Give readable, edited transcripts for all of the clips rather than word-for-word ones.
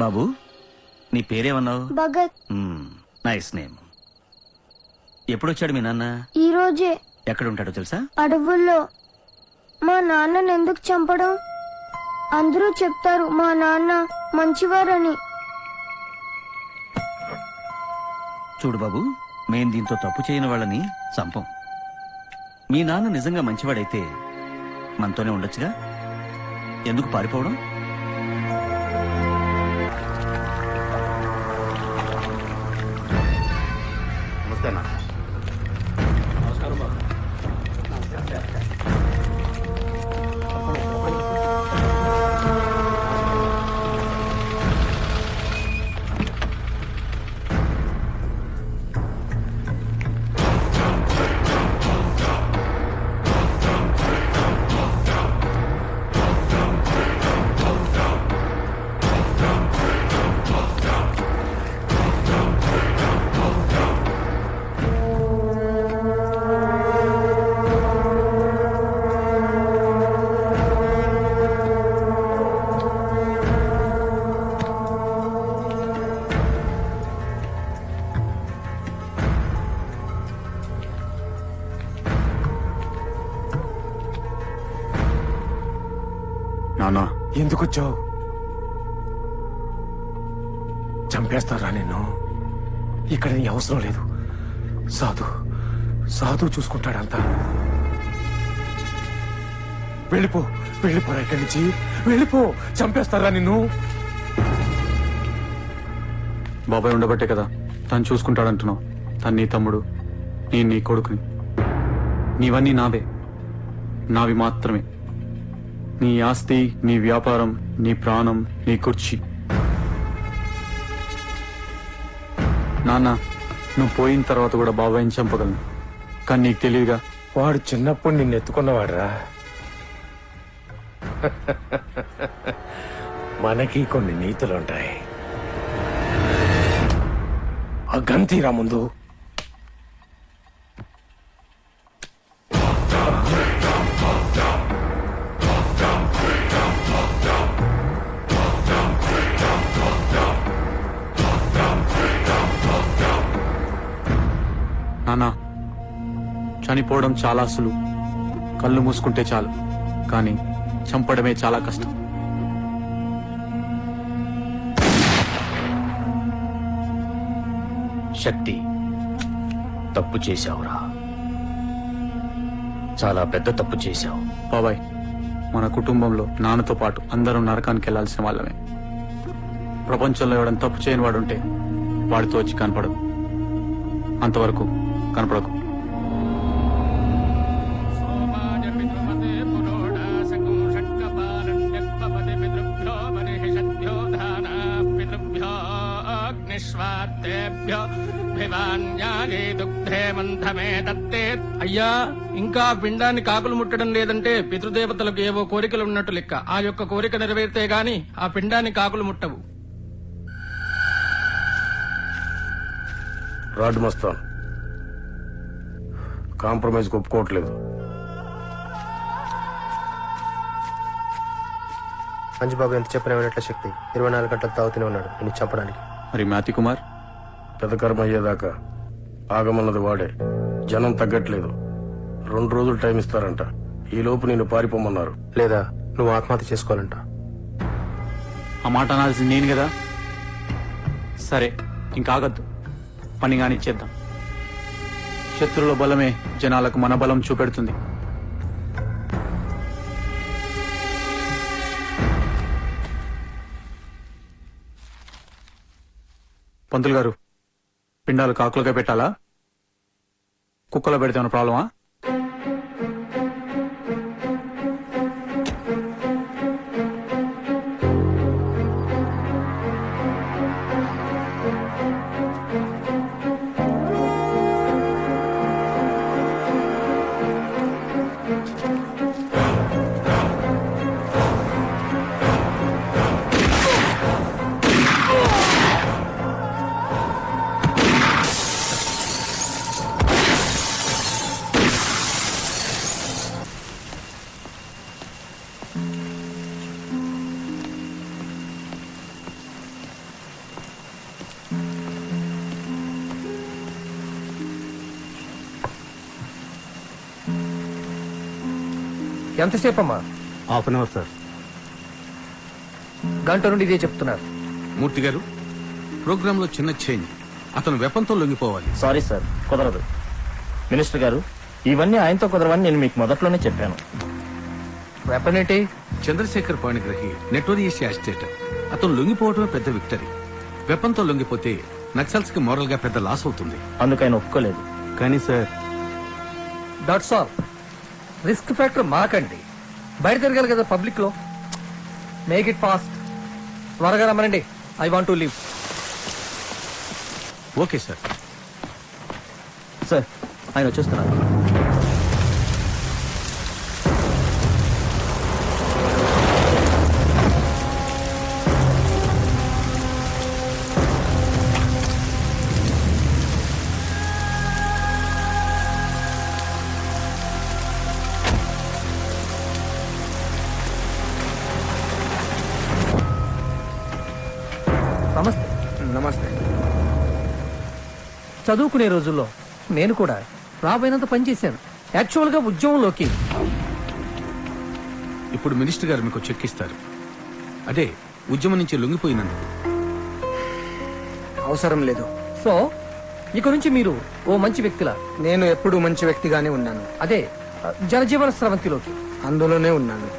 బాబు, నీ పేరేమన్నావు? Bhagat. Nice name. ఎప్పుడొచ్చాడు మీ నాన్న? ఈ రోజే. ఎక్కడుంటాడో తెలుసా? అడవుల్లో. మా నాన్నని ఎందుకు చంపడం? అందరూ చెప్తారు మా నాన్న మంచివారని. చూడు బాబు, మేం దీంతో తప్పు చేయని వాళ్ళని చంపం. మీ నాన్న నిజంగా మంచివాడైతే మనతోనే ఉండొచ్చుగా, ఎందుకు పారిపోవడం? నమస్కారం బాబు. నానా, ఎందుకొచ్చావు? చంపేస్తారా నిన్ను? ఇక్కడ నీ అవసరం లేదు. సాధు చూసుకుంటాడంతా. వెళ్ళిపోరా ఇక్కడి నుంచి. వెళ్ళిపో, చంపేస్తారా నిన్ను? బాబాయ్ ఉండబట్టే కదా తను చూసుకుంటాడంటున్నావు. తను నీ తమ్ముడు, నేను నీ కొడుకుని. నీవన్నీ నావి మాత్రమే. నీ ఆస్తి, నీ వ్యాపారం, నీ ప్రాణం, నీ కుర్చీ. నాన్న, నువ్వు పోయిన తర్వాత కూడా బాబాయ్ని చంపగలను, కానీ నీకు తెలియదుగా. వాడు చిన్నప్పుడు నిన్ను ఎత్తుకున్నవాడురా. మనకి కొన్ని నీతులుంటాయి. ఆ గంతీరా ముందు. నాన్న, చనిపోవడం చాలా సులువు, కళ్ళు మూసుకుంటే చాలు. కానీ చంపడమే చాలా కష్టం. శక్తి, తప్పు చేశావురా. చాలా పెద్ద తప్పు చేశావు. బాబాయ్, మన కుటుంబంలో నాన్నతో పాటు అందరం నరకానికి వెళ్లాల్సిన వాళ్ళమే. ప్రపంచంలో ఎవడని తప్పు చేయని వాడుంటే వాడితో వచ్చి కనపడదు. అంతవరకు కనపడకు. అయ్యా, ఇంకా పిండాన్ని కాకులు ముట్టడం లేదంటే పితృదేవతలకు ఏవో కోరికలు ఉన్నట్టు లెక్క. ఆ యొక్క కోరిక నెరవేరితే గాని ఆ పిండాన్ని కాకులు ముట్టవు. రాడ్ మస్తాన్ కాంప్రమైజ్ ఒప్పుకోవట్లేదు. అంజుబాబు ఎంత చెప్పినా వినట్ల శక్తి 24 గంటలు తాగుతూనే ఉన్నాడు నిన్ను చంపడానికి. మరి మ్యాథి కుమార్? పెదకర్మ అయ్యేదాకా ఆగమన్నది వాడే. జనం తగ్గట్లేదు. 2 రోజులు టైం ఇస్తారంట. ఈ లోపు నిన్ను పారిపోమన్నారు. లేదా నువ్వు ఆత్మహత్య చేసుకోవాలంట. ఆ మాట అనాల్సింది నేను కదా. సరే, ఇంకాగద్దు, పని కానిచ్చేద్దాం. శత్రువుల బలమే జనాలకు మన బలం చూపెడుతుంది. పంతులు గారు, పిండాలు కాకులుగా పెట్టాలా, కుక్కలో పెడితే ఏమైనా ప్రాబ్లమా? ఎంతసేపు అమ్మా? Half an hour sir. గంట నుండి ఇదే చెప్తున్నారు. మూర్తి గారు, ప్రోగ్రామ్ లో చిన్న చేంజ్. అతను వెపంతో లొంగిపోవాలి. సారీ సార్, కుదరదు. మినిస్టర్ గారు, ఇవన్నీ ఆయనతో కుదరవని నేను మీకు మొదట్లోనే చెప్పాను. వెపన్ ఏంటి? Chandrashekhar Panigrahi notorious agitator. అతను లొంగిపోవడమే పెద్ద విక్టరీ. వెపంతో లొంగిపోతే నక్సల్స్ కి మోరల్ గా పెద్ద లాస్ అవుతుంది. అందుకు ఆయన ఒప్పుకోలేదు. కానీ sir, that's all. Risk factor మాకండి. బయట తిరగాలి కదా పబ్లిక్ లో. Make it fast. త్వరగా రమ్మనండి. I want to leave. Okay sir. Sir, ఆయన వచ్చేస్తున్నారు. నమస్తే. నమస్తే. చదువుకునే రోజుల్లో నేను కూడా రాబోయినంత పనిచేశాను. యాక్చువల్ గా ఉద్యమంలోకి ఇప్పుడు మినిస్టర్ గారు మీకు చెక్ ఇస్తారు. అదే ఉద్యమం నుంచి లొంగిపోయినందుకు. అవసరం లేదు. సో ఇక నుంచి మీరు ఓ మంచి వ్యక్తిలా, నేను ఎప్పుడూ మంచి వ్యక్తిగానే ఉన్నాను. అదే జనజీవన స్రవంతిలోకి. అందులోనే ఉన్నాను.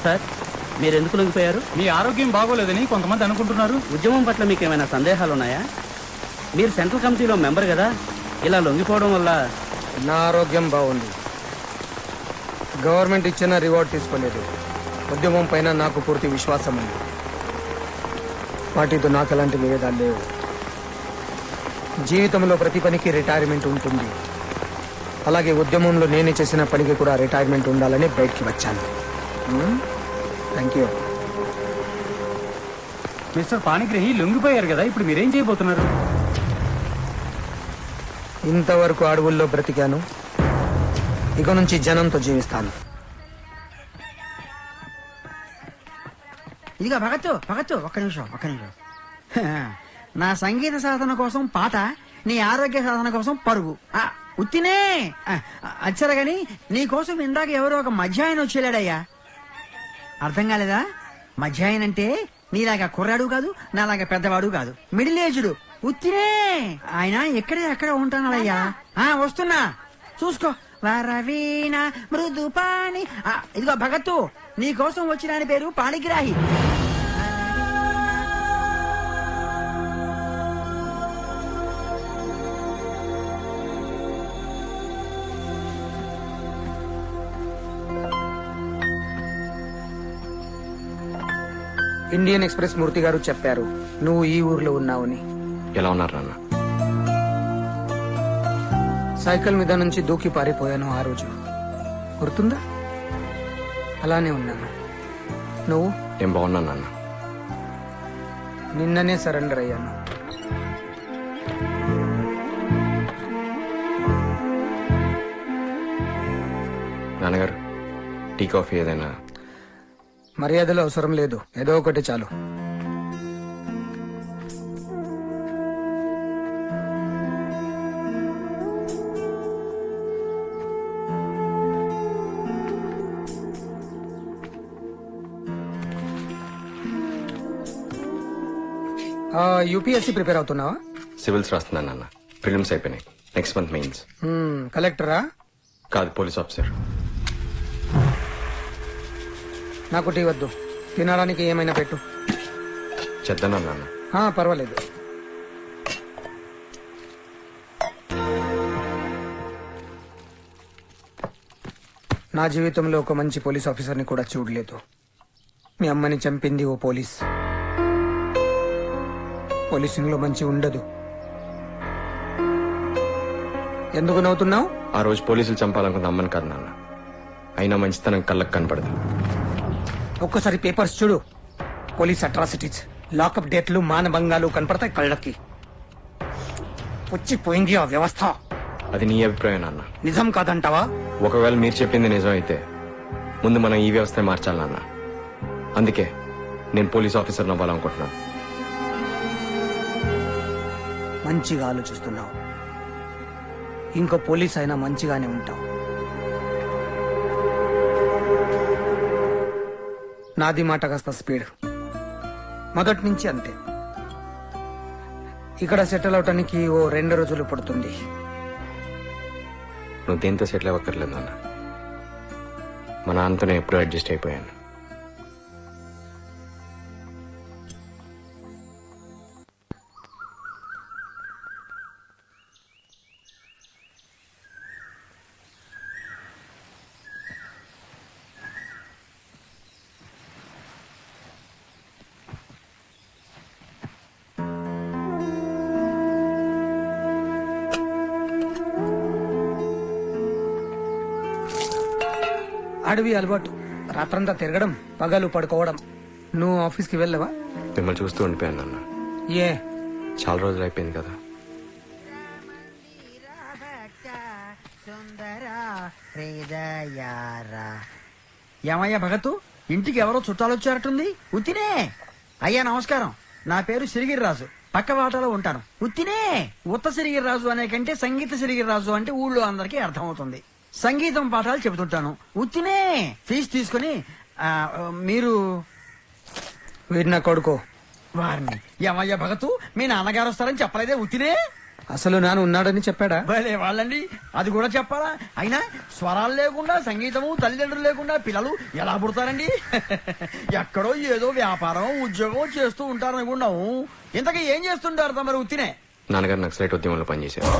సార్, మీరు ఎందుకు లొంగిపోయారు? మీ ఆరోగ్యం బాగోలేదని కొంతమంది అనుకుంటున్నారు. ఉద్యమం పట్ల మీకు ఏమైనా సందేహాలు ఉన్నాయా? మీరు సెంట్రల్ కమిటీలో మెంబర్ కదా, ఇలా లొంగిపోవడం వల్ల. నా ఆరోగ్యం బాగుంది. గవర్నమెంట్ ఇచ్చిన రివార్డ్ తీసుకోలేదు. ఉద్యమం పైన నాకు పూర్తి విశ్వాసం ఉంది. వాటితో నాకు ఎలాంటి విభేదాలు లేవు. జీవితంలో ప్రతి పనికి రిటైర్మెంట్ ఉంటుంది. అలాగే ఉద్యమంలో నేనే చేసిన పనికి కూడా రిటైర్మెంట్ ఉండాలని బయటికి వచ్చాను. Thank you. మిస్టర్ పాణిగ్రహి లొంగిపోయారు కదా, ఇప్పుడు మీరేం చేయబోతున్నారు? ఇంతవరకు అడవుల్లో బ్రతికాను. ఇక నుంచి జనంతో జీవిస్తాను. ఇదిగా భగత్తు ఒక్క నిమిషం. నా సంగీత సాధన కోసం పాట, నీ ఆరోగ్య సాధన కోసం పరుగు. ఉత్తినే అచ్చరా గాని నీ కోసం ఇందాక ఎవరో ఒక మధ్యాయన వచ్చేలాడయ్యా. అర్థం కాలేదా? మధ్యాయన అంటే నీలాగా కుర్రాడు కాదు, నాలాగా పెద్దవాడు కాదు, మిడిల్ ఏజ్డ్. ఉత్తినే ఆయన ఎక్కడ ఉంటానయ్యా. వస్తున్నా, చూసుకో. వరవీణ మృదు పాణి. ఇదిగో భగత్తు, నీ కోసం వచ్చిన ఆయన పేరు పాణిగ్రాహి. ఇండియన్ ఎక్స్ప్రెస్ మూర్తి గారు చెప్పారు నువ్వు ఈ ఊర్లో ఉన్నావని. ఎలా ఉన్నారు నాన్న? సైకిల్ మీద నుంచి దూకి పారిపోయాను ఆ రోజు, గుర్తుందా? అలానే ఉన్నాను. నువ్వు? నేను బాగున్నాను నాన్న. నిన్ననే సరెండర్ అయ్యాను. నాన్నగారు, టీ కాఫీ ఏదైనా? మర్యాదలు అవసరం లేదు, ఏదో ఒకటి చాలు. UPSC prepare అవుతున్నావా? సివిల్స్ రాస్తున్నాను నాన్న. ప్రిలిమ్స్ అయిపోయినాయి. Next month mains. కలెక్టరా? కాదు, పోలీస్ ఆఫీసర్. నాకు టీ వద్దు, తినడానికి ఏమైనా పెట్టు. చేద్దానా నాన్న? పర్వాలేదు. నా జీవితంలో ఒక మంచి పోలీస్ ఆఫీసర్ని కూడా చూడలేదు. మీ అమ్మని చంపింది ఓ పోలీస్. పోలీసింగ్ లో మంచి ఉండదు. ఎందుకు నవ్వుతున్నావు? ఆ రోజు పోలీసులు చంపాలనుకున్న అమ్మని కాదు నాన్న. అయినా మంచితనం కళ్ళకు కనపడదు. ఒక్కసారి పేపర్స్ చూడు. పోలీస్ అట్రాసిటీస్, లాకప్ డేట్లు, మానభంగాలు కనపడతాయి కళ్ళకి. పుచ్చిపోయింది ఆ వ్యవస్థ. అది నీ అభిప్రాయం నాన్న. నిజం కాదంటావా? ఒకవేళ మీరు చెప్పింది నిజం అయితే ముందు మనం ఈ వ్యవస్థ మార్చాలి నాన్న. అందుకే నేను పోలీస్ ఆఫీసర్ అవ్వాలనుకుంటున్నాను. మంచిగా ఆలోచిస్తున్నావు. ఇంకో పోలీస్ అయినా మంచిగానే ఉంటావు. నాది మాట కాస్త స్పీడ్, మొదటి నుంచి అంతే. ఇక్కడ సెటిల్ అవటానికి ఓ 2 రోజులు పడుతుంది. నువ్వు దేంతో సెటిల్ అవ్వక్కర్లేదు నాన్న. మా నాన్నతో నేను ఎప్పుడూ అడ్జస్ట్ అయిపోయాను. అడవి అలవాటు, రాత్రంతా తిరగడం, పగలు పడుకోవడం. నువ్వు ఆఫీస్కి వెళ్ళవా? మిమ్మల్ని చూస్తూ ఉండిపోయాను నాన్న. ఏ చాలా రోజులు అయిపోయింది కదా. ఏమయ్యా భగతు, ఇంటికి ఎవరో చుట్టాలు వచ్చారటుంది. ఉత్తినే. అయ్యా నమస్కారం, నా పేరు సిరిగిరిరాజు, పక్క వాటలో ఉంటాను. ఉత్తినే. ఉత్త సిరిగిరిరాజు అనే కంటే సంగీత సిరిగిరిరాజు అంటే ఊళ్ళో అందరికీ అర్థమవుతుంది. సంగీతం పాఠాలు చెబుతుంటాను. ఉత్తినే. ఫీజు తీసుకుని మీరు వీడి నా కొడుకు. వారిని. ఏమయ్యా భగతు, మీ నాన్నగారు వస్తారని చెప్పలేదే? ఉత్తినే. అసలు నాన్న ఉన్నాడని చెప్పాడా? భలే వాళ్ళండి, అది కూడా చెప్పాలా? అయినా స్వరాలు లేకుండా, సంగీతము, తల్లిదండ్రులు లేకుండా పిల్లలు ఎలా పుడతారండి? ఎక్కడో ఏదో వ్యాపారం, ఉద్యోగం చేస్తూ ఉంటారనుకున్నాము. ఇంతకీ ఏం చేస్తుంటారు తమరు? ఉత్తినే. నాన్నగారు నక్సలైట్ ఉద్యమంలో పనిచేశారు.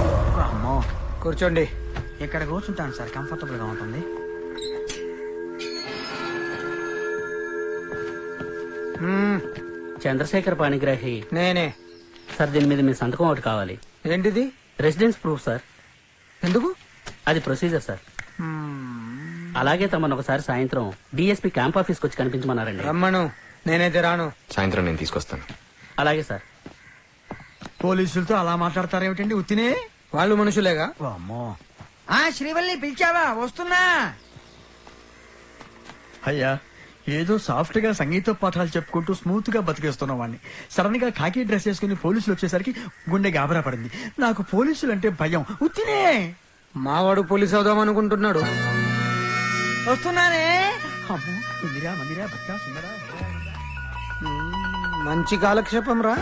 అమ్మో. కూర్చోండి. ఇక్కడ కూర్చుంటాను సార్, కంఫర్టబుల్ గా ఉంటుంది. చంద్రశేఖర్ పాణిగ్రాహి. నేనే సార్, దీని మీద మీ సంతకం ఒకటి కావాలి. ఏంటిది? Residence proof sir. ఎందుకు? అది ప్రొసీజర్ సార్. అలాగే తమను ఒకసారి సాయంత్రం డిఎస్పీ క్యాంప్ ఆఫీస్కి వచ్చి కనిపించమన్నారండి. రమ్మను, నేనైతే రాను. సాయంత్రం నేను తీసుకొస్తాను. అలాగే సార్. పోలీసులతో అలా మాట్లాడతారేమిటండి? ఉత్తినే. వాళ్ళు మనుషులేగా. అమ్మో. శ్రీవల్లి పిలిచావా? వస్తున్నా. అయ్యా, ఏదో సాఫ్ట్ గా సంగీత పాఠాలు చెప్పుకుంటూ స్మూత్ గా బతికేస్తున్నాం వాడిని. సడన్ గా ఖాకీ డ్రెస్ వేసుకుని పోలీసులు వచ్చేసరికి గుండె గాబరా పడింది. నాకు పోలీసులు అంటే భయం. ఉత్తినే. మావాడు పోలీస్ అవుదాం అనుకుంటున్నాడు. వస్తున్నానే. అమ్మో, ఇందిరా మందిరా భక్తా సుందరా. మంచి కాలక్షేపం రా.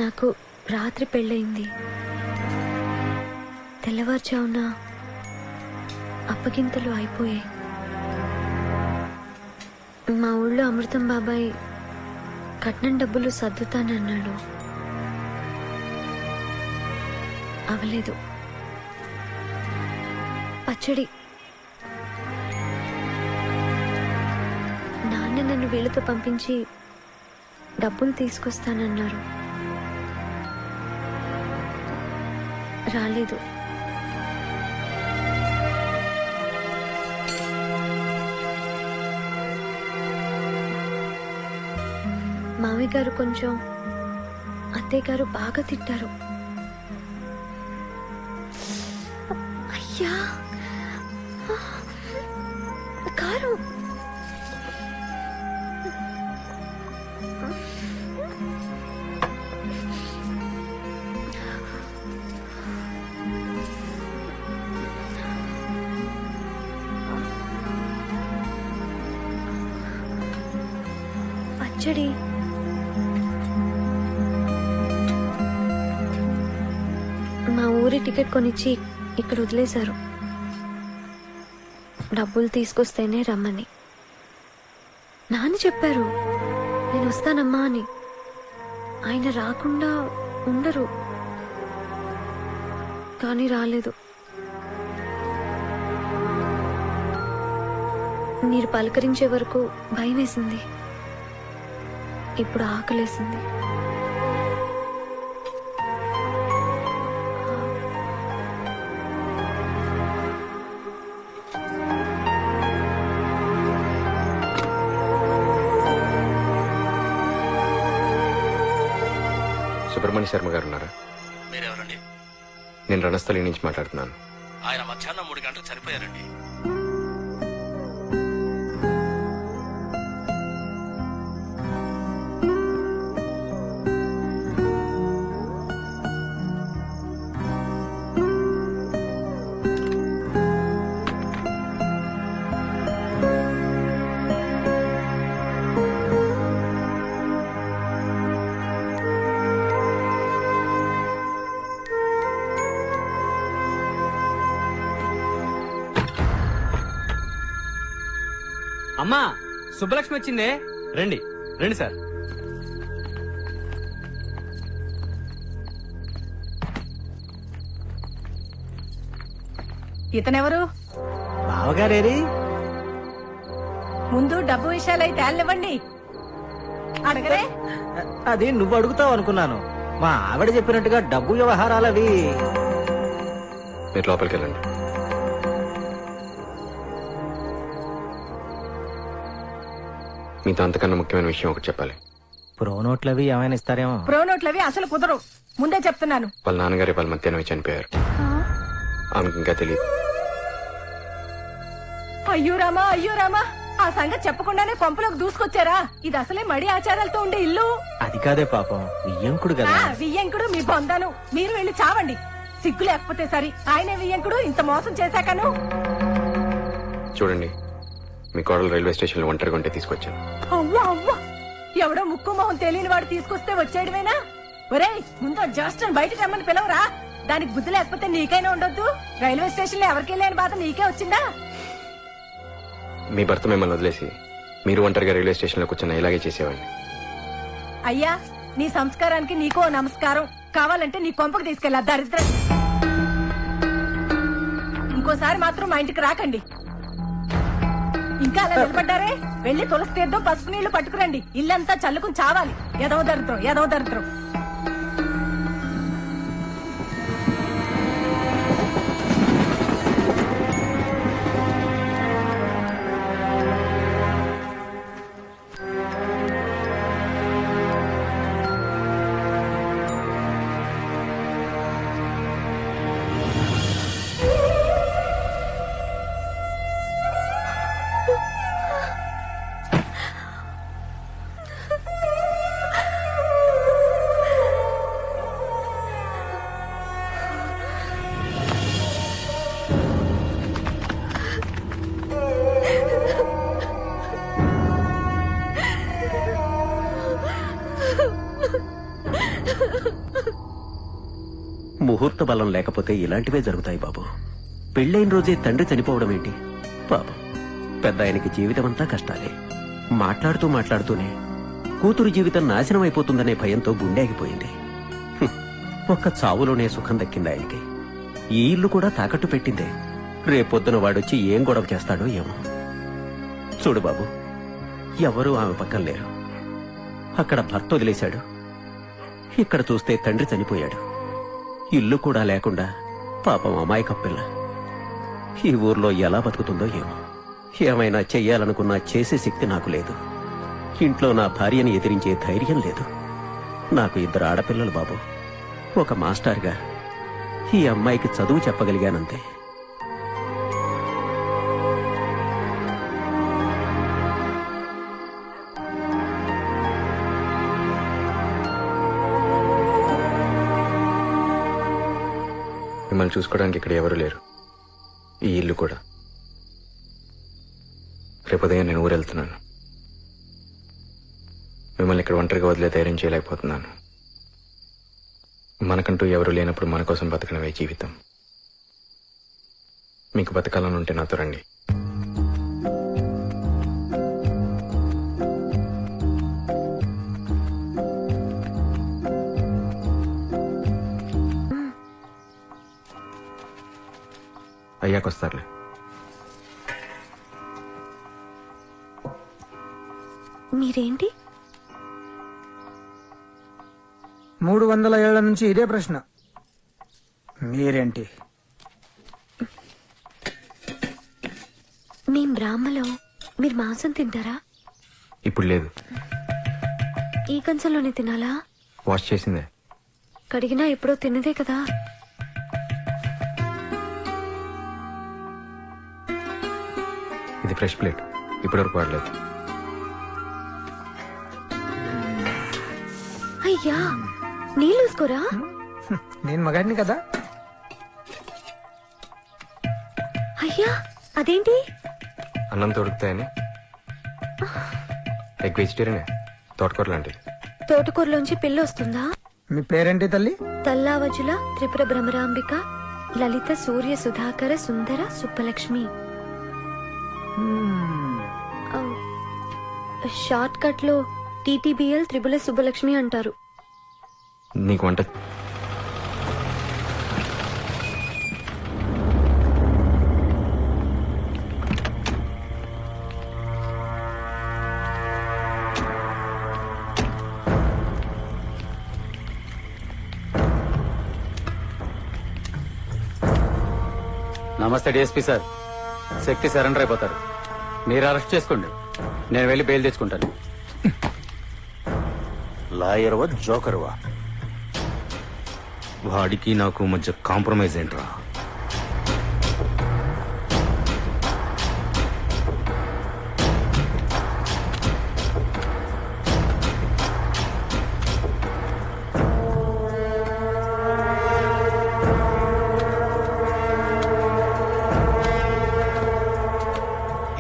నాకు రాత్రి పెళ్ళయింది. తెల్లవారుజామున అప్పగింతలు అయిపోయాయి. మా ఊళ్ళో అమృతం బాబాయ్ కట్నం డబ్బులు సర్దుతానన్నాడు. అవలేదు. పచ్చడి. నాన్న నన్ను వీళ్ళతో పంపించి డబ్బులు తీసుకొస్తానన్నారు. రాలేదు. మామయ్య గారు కొంచెం, అత్తయ్య గారు బాగా తిట్టారు. అయ్యా, కారు. పచ్చడి. మా ఊరి టికెట్ కొనిచ్చి ఇక్కడ వదిలేశారు. డబ్బులు తీసుకొస్తేనే రమ్మని నాన్న చెప్పారు. నేను వస్తానమ్మా అని. ఆయన రాకుండా ఉండరు, కానీ రాలేదు. మీరు పలకరించే వరకు భయం వేసింది. ఇప్పుడు ఆకలేసింది. సుబ్రహ్మణ్య శర్మ గారు ఉన్నారా? మీరెవరండి? నేను రణస్థలి నుంచి మాట్లాడుతున్నాను. ఆయన మధ్యాహ్నం 3 గంటలకు చనిపోయారండి. అమ్మా సుబ్బలక్ష్మి వచ్చిందే. రండి రండి సార్. ఇతనెవరు? బావగారేరి? ముందు డబ్బు విషయాలై తేలివ్వండి. అడగరే? అది నువ్వు అడుగుతావు అనుకున్నాను. మా ఆవిడ చెప్పినట్టుగా డబ్బు వ్యవహారాలు అవి. మీరు లోపలికి వెళ్ళండి. మీతో అంతకన్నా ముఖ్యమైన విషయం ఒకటి చెప్పాలి. ప్రోనోట్లు అవి ఏమైనా ఇస్తారేమో. ప్రోనోట్లవి అసలు కుదరవు, ముందే చెప్తున్నాను. వాళ్ళ నాన్నగారి వాళ్ళ మధ్యాహ్నం చనిపోయారు. ఆమెకి ఇంకా తెలియదు. అయ్యో రామా, అయ్యో రామా, ఆ సంగతి చెప్పకుండానే కొంపలోకి దూసుకొచ్చారా? ఇది అసలే మడి ఆచారాలతో ఉండే ఇల్లు. అది కాదే పాపం, వియ్యంకుడు కదా. వియ్యంకుడు మీ బొందాను. మీరు వెళ్ళి చావండి. సిగ్గు లేకపోతే సరి. ఆయనే వియ్యంకుడు ఇంత మోసం చేశాకను. చూడండి, మీ కోడలు రైల్వే స్టేషన్ లో ఒంటరిగా ఉంటే తీసుకొచ్చాను. అవ్వా అవ్వా, ఎవడో ముక్కు మొహం తెలియని వాడు తీసుకొస్తే వచ్చేయడమేనా? ఒరేయ్, ముందు జస్ట్ బయటకు రమ్మని పిలవరా. దానికి బుద్ధి లేకపోతే నీకైనా ఉండొద్దు. రైల్వే స్టేషన్ లో ఎవరికి లేని బాధ నీకే వచ్చిందా? మీ భర్త మిమ్మల్ని వదిలేసి మీరు ఒంటరిగా రైల్వే స్టేషన్ లో కూర్చున్న ఇలాగే చేసేవాడిని. అయ్యా, నీ సంస్కారానికి నీకో నమస్కారం. కావాలంటే నీ కొంపకు తీసుకెళ్ళా దరిద్రం. ఇంకోసారి మాత్రం మా ఇంటికి రాకండి. ఇంకా అలా నిలబడ్డారే, వెళ్లి తులసి తీర్థం పసుపు నీళ్లు పట్టుకురండి. ఇల్లంతా చల్లుకుని చావాలి. ఎదవ దరిద్రం, ఎదవ దరిద్రం. ముహూర్త బలం లేకపోతే ఇలాంటివే జరుగుతాయి బాబు. పెళ్ళైన రోజే తండ్రి చనిపోవడం ఏంటి పాపం. పెద్ద ఆయనకి జీవితమంతా కష్టాలే. మాట్లాడుతూనే కూతురు జీవితం నాశనం అయిపోతుందనే భయంతో గుండె ఆగిపోయింది. ఒక్క చావులోనే సుఖం దక్కింది ఆయనకి. ఈ ఇల్లు కూడా తాకట్టు పెట్టిందే. రేపొద్దున వాడొచ్చి ఏం గొడవ చేస్తాడో ఏమో. చూడు బాబు, ఎవరూ ఆమె పక్కన లేరు. అక్కడ భర్త వదిలేశాడు, ఇక్కడ చూస్తే తండ్రి చనిపోయాడు. ఇల్లు కూడా లేకుండా పాపం అమాయక పిల్ల ఈ ఊర్లో ఎలా బతుకుతుందో ఏమో. ఏమైనా చెయ్యాలనుకున్నా చేసే శక్తి నాకు లేదు. ఇంట్లో నా భార్యని ఎదిరించే ధైర్యం లేదు. నాకు 2 ఆడపిల్లలు బాబు. ఒక మాస్టర్గా ఈ అమ్మాయికి చదువు చెప్పగలిగానంతే. మిమ్మల్ని చూసుకోవడానికి ఇక్కడ ఎవరు లేరు. ఈ ఇల్లు కూడా. రేపు ఉదయం నేను ఊరెళ్తున్నాను. మిమ్మల్ని ఇక్కడ ఒంటరిగా వదిలే ధైర్యం చేయలేకపోతున్నాను. మనకంటూ ఎవరు లేనప్పుడు మన కోసం బతకడమే జీవితం. మీకు బతకాలని ఉంటే నాతో రండి. అయ్యాకొస్తారులే. మీరేంటి 300 ఏళ్ల నుంచి ఇదే ప్రశ్న. మీరేంటి? మేం బ్రాహ్మలో మీరు మాంసం తింటారా? ఇప్పుడు లేదు. ఈ కంచంలోనే తినాలా? వాష్ చేసిందే. కడిగినా ఎప్పుడో తిన్నదే కదా. ఇది ఫ్రెష్ ప్లేట్, ఇప్పటివరకు వాడలేదు. అయ్యా నీళ్ళు వేసుకోరా. నేను మగాడిని కదా. అయ్యా అదేంటి? అన్నం దొరుకుతాయని. ఎగ్ వెజిటేరియనే, తోటకూర లాంటిది. తోటకూరలోంచి పిల్ల వస్తుందా? మీ పేరేంటి తల్లి? తల్లావజుల త్రిపుర భ్రమరాంబిక లలిత సూర్య సుధాకర సుందర సుబ్బలక్ష్మి. షార్ట్ కట్ లో టీటీబీఎల్ త్రిపుల సుబ్బలక్ష్మి అంటారు. నీకు వంట నమస్తే డిఎస్పీ సార్. శక్తి సరెండర్ అయిపోతారు. మీరు అరెస్ట్ చేసుకోండి, నేను వెళ్ళి బెయిల్ తెచ్చుకుంటాను. లాయర్వా జోకర్వా? వాడికి నాకు మధ్య కాంప్రమైజ్ ఏంట్రా?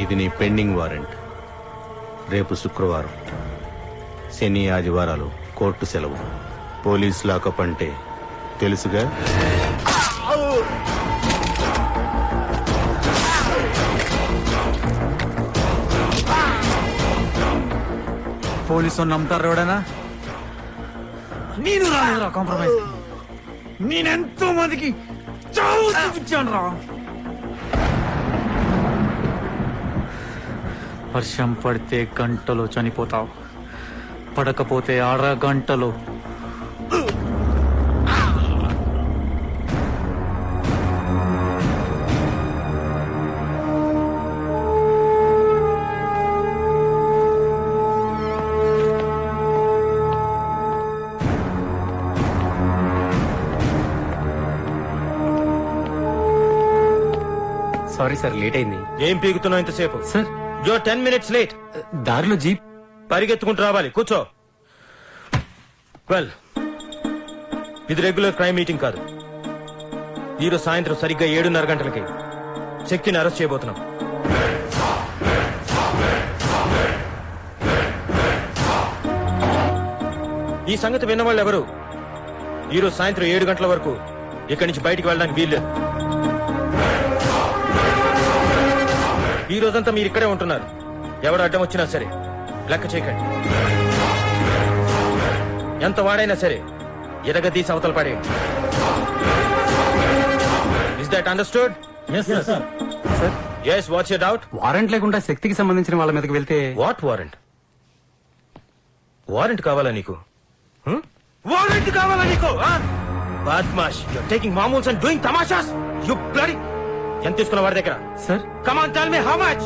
ఇది నీ పెండింగ్ వారెంట్. రేపు శుక్రవారం, శని ఆదివారాలు కోర్టు సెలవు. పోలీస్ లాకప్ అంటే తెలుసుగా? పోలీసు నమ్ముతారు ఎవడైనా? నేను రాలేదురా కాంప్రమైజ్. నేనెంతో మందికి చావు చూపించాను రా. వర్షం పడితే గంటలో చనిపోతావు, పడకపోతే అరగంటలో. సారీ సార్, లేట్ అయింది. ఏం పీకుతున్నావు ఇంతసేపు? సార్ యో 10 minutes లేట్. దారిలో జీప్ పరిగెత్తుకుంటూ రావాలి. కూర్చో. వెల్, ఇది రెగ్యులర్ క్రైమ్ మీటింగ్ కాదు. ఈరోజు సాయంత్రం సరిగ్గా 7:30 గంటలకి శక్తిని అరెస్ట్ చేయబోతున్నాం. ఈ సంగతి విన్నవాళ్ళు ఎవరు ఈరోజు సాయంత్రం 7 గంటల వరకు ఇక్కడి నుంచి బయటికి వెళ్ళడానికి వీల్లేదు. ఈ రోజంతా మీరు ఇక్కడే ఉంటున్నారు. ఎవరు అడ్డం వచ్చినా సరే లెక్క చేయకండి. ఎంత వాడైనా సరే ఎరగదీసి అవతల పడేయండి. Is that understood? yes, what's your doubt? Warrant లేకుండా శక్తికి సంబంధించిన వాళ్ళ మీదకి వెళ్తే. What warrant? వారెంట్ కావాలా నీకు? వారెంట్ కావాలా నీకు? బద్మాష్, you're taking మామూల్స్ and doing తమాషాస్. You bloody. ఎంత తీసుకున్న వాడి దగ్గర? Sir Come on, tell me how much.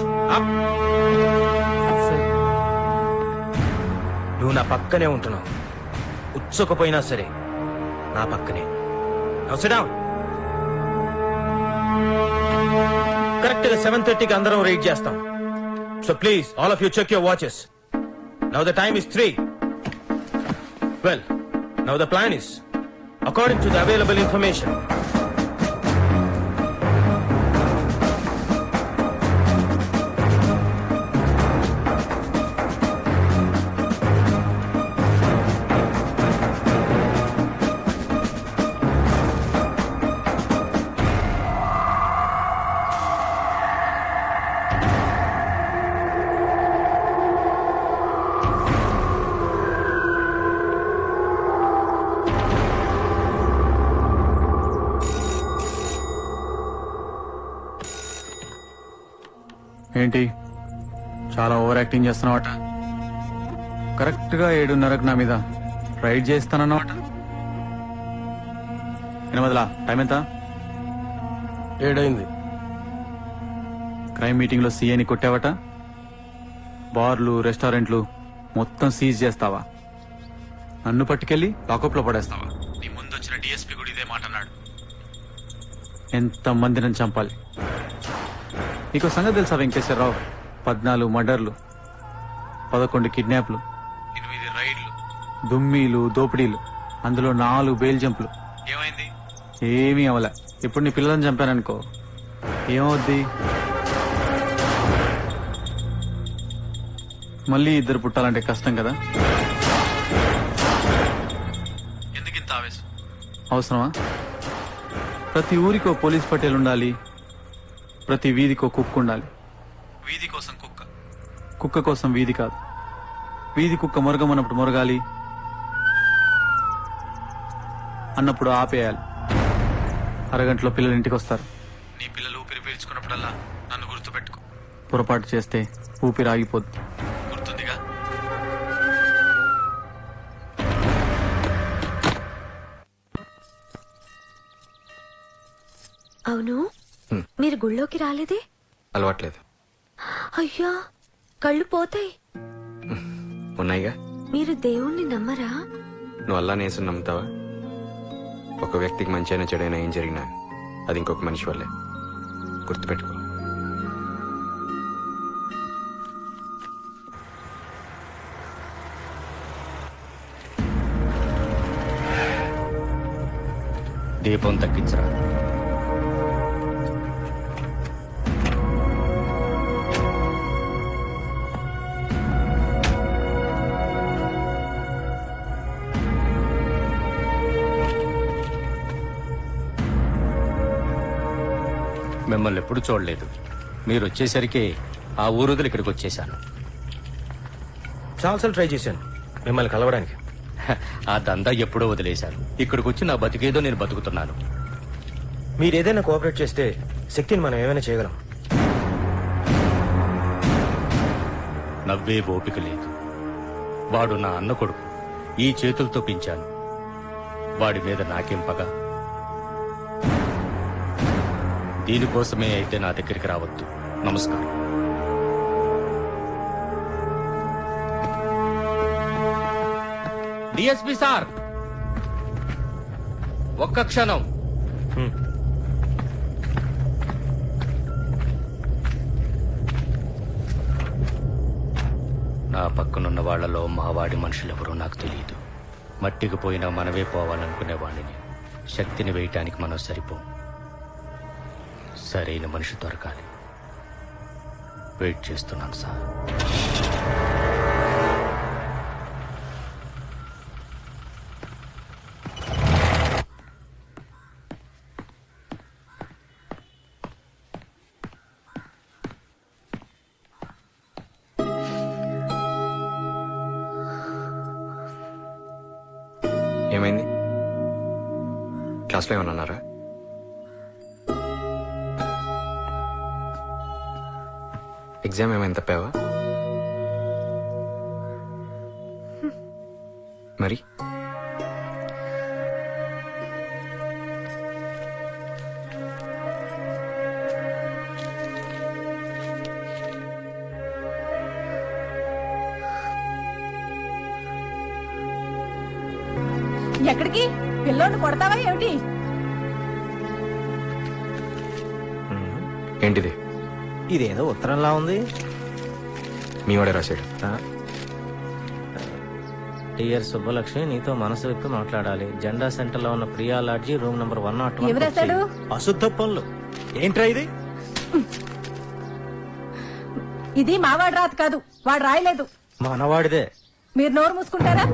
నువ్వు నా పక్కనే ఉంటున్నావు. ఉచ్చుకపోయినా సరే నా పక్కనే. Now sit down. కరెక్ట్ గా 7:30కి అందరం రైడ్ చేస్తాం. So please all of you check your watches. Now the time is 3. Well, now the plan is according to the available information. ఏంటి చాలా ఓవర్ యాక్టింగ్ చేస్తున్నావట? కరెక్ట్ గా 7:30కి నా మీద రైడ్ చేస్తానన్నమాట. ఎనమదలా టైం ఎంత? 7 అయింది. క్రైమ్ మీటింగ్ లో సీఐని కొట్టావట. బార్లు రెస్టారెంట్లు మొత్తం సీజ్ చేస్తావా? నన్ను పట్టుకెళ్లి లాకప్ లో పడేస్తావా? నీ ముందు ఎంతమందిని చంపాలి? నీకు సంగతి తెలుసా వెంకటేశ్వరరావు? 14 మర్డర్లు, 11 కిడ్నాప్లు, 8 రైడ్లు, దుమ్మీలు, దోపిడీలు, అందులో 4 బెయిల్ జంపులు. ఏమైంది? ఏమీ అవలే. ఇప్పుడు నీ పిల్లలను చంపాననుకో ఏమవుద్ది? మళ్ళీ 2 పుట్టాలంటే కష్టం కదా. ఎందుకింత ఆవేశం? అవసరమా? ప్రతి ఊరికో పోలీస్ పటేల్ ఉండాలి, ప్రతి వీధికో కుక్క ఉండాలి. వీధి కోసం కుక్క, కుక్క కోసం వీధి కాదు. వీధి కుక్క మొరగమన్నప్పుడు మొరగాలి, అన్నప్పుడు ఆపేయాలి. అరగంటలో పిల్లలు ఇంటికి వస్తారు. నీ పిల్లలు ఊపిరి పీల్చుకున్నప్పుడల్లా నన్ను గుర్తుపెట్టుకో. పొరపాటు చేస్తే ఊపిరి ఆగిపోద్ది. గుర్తుందిగా? అవును, మీరు గుళ్ళోకి రాలేదే? అలవాట్లేదు. అయ్యా, కళ్ళు పోతాయి. ఉన్నాయిగా. మీరు దేవుణ్ణి నమ్మరా? నువ్వు అల్లా నేసు నమ్ముతావా? ఒక వ్యక్తికి మంచి అయినా చెడైనా ఏం జరిగినా అది ఇంకొక మనిషి వల్లే. గుర్తుపెట్టుకో. దీపం తగ్గించరా. మిమ్మల్ని ఎప్పుడు చూడలేదు. మీరు వచ్చేసరికి ఆ ఊరుదులు ఇక్కడికి వచ్చేసాను. చాలాసార్లు ట్రై చేశాను మిమ్మల్ని కలవడానికి. ఆ దందా ఎప్పుడో వదిలేశాను. ఇక్కడికి వచ్చి నా బతికేదో నేను బతుకుతున్నాను. మీరు ఏదైనా కోఆపరేట్ చేస్తే శక్తిని మనం ఏమైనా చేయగలం. నవ్వే ఓపిక లేదు. వాడు నా అన్న కొడుకు. ఈ చేతులతో పెంచాను. వాడి మీద నాకేం పగ? దీనికోసమే అయితే నా దగ్గరికి రావద్దు. నమస్కారం. డిఎస్పీ సార్, ఒక్క క్షణం. నా పక్కనున్న వాళ్లలో మావాడి మనుషులెవరో నాకు తెలియదు. మట్టికి పోయినా మనవే పోవాలనుకునేవాడిని. శక్తిని వేయటానికి మనం సరిపోం. సరైన మనిషి దొరకాలి. వెయిట్ చేస్తున్నాను సార్. ఏమైంది? క్లాస్లో ఏమన్నా అన్నారా? ఎగ్జామ్ ఏమైనా తప్పావా? మరి ఎక్కడికి? పిల్లోని కొడతావా ఏమిటి? ఏంటిది? ఇదేదో ఉత్తరంలా ఉంది. మీ వాడే రాశాడు. డియర్ సుబ్బలక్ష్మి, నీతో మనసు విప్పి మాట్లాడాలి. జెండా సెంటర్ లో ఉన్న ప్రియా లాడ్జీ రూమ్ నంబర్ 101. ఎవరు రాశాడు? అశుద్ధ పనులు. ఏంట్రా ఇది? ఇది మావాడు రాత కాదు, వాడు రాయలేదు. మనవాడిదే. మీరు నోరు మూసుకుంటారా?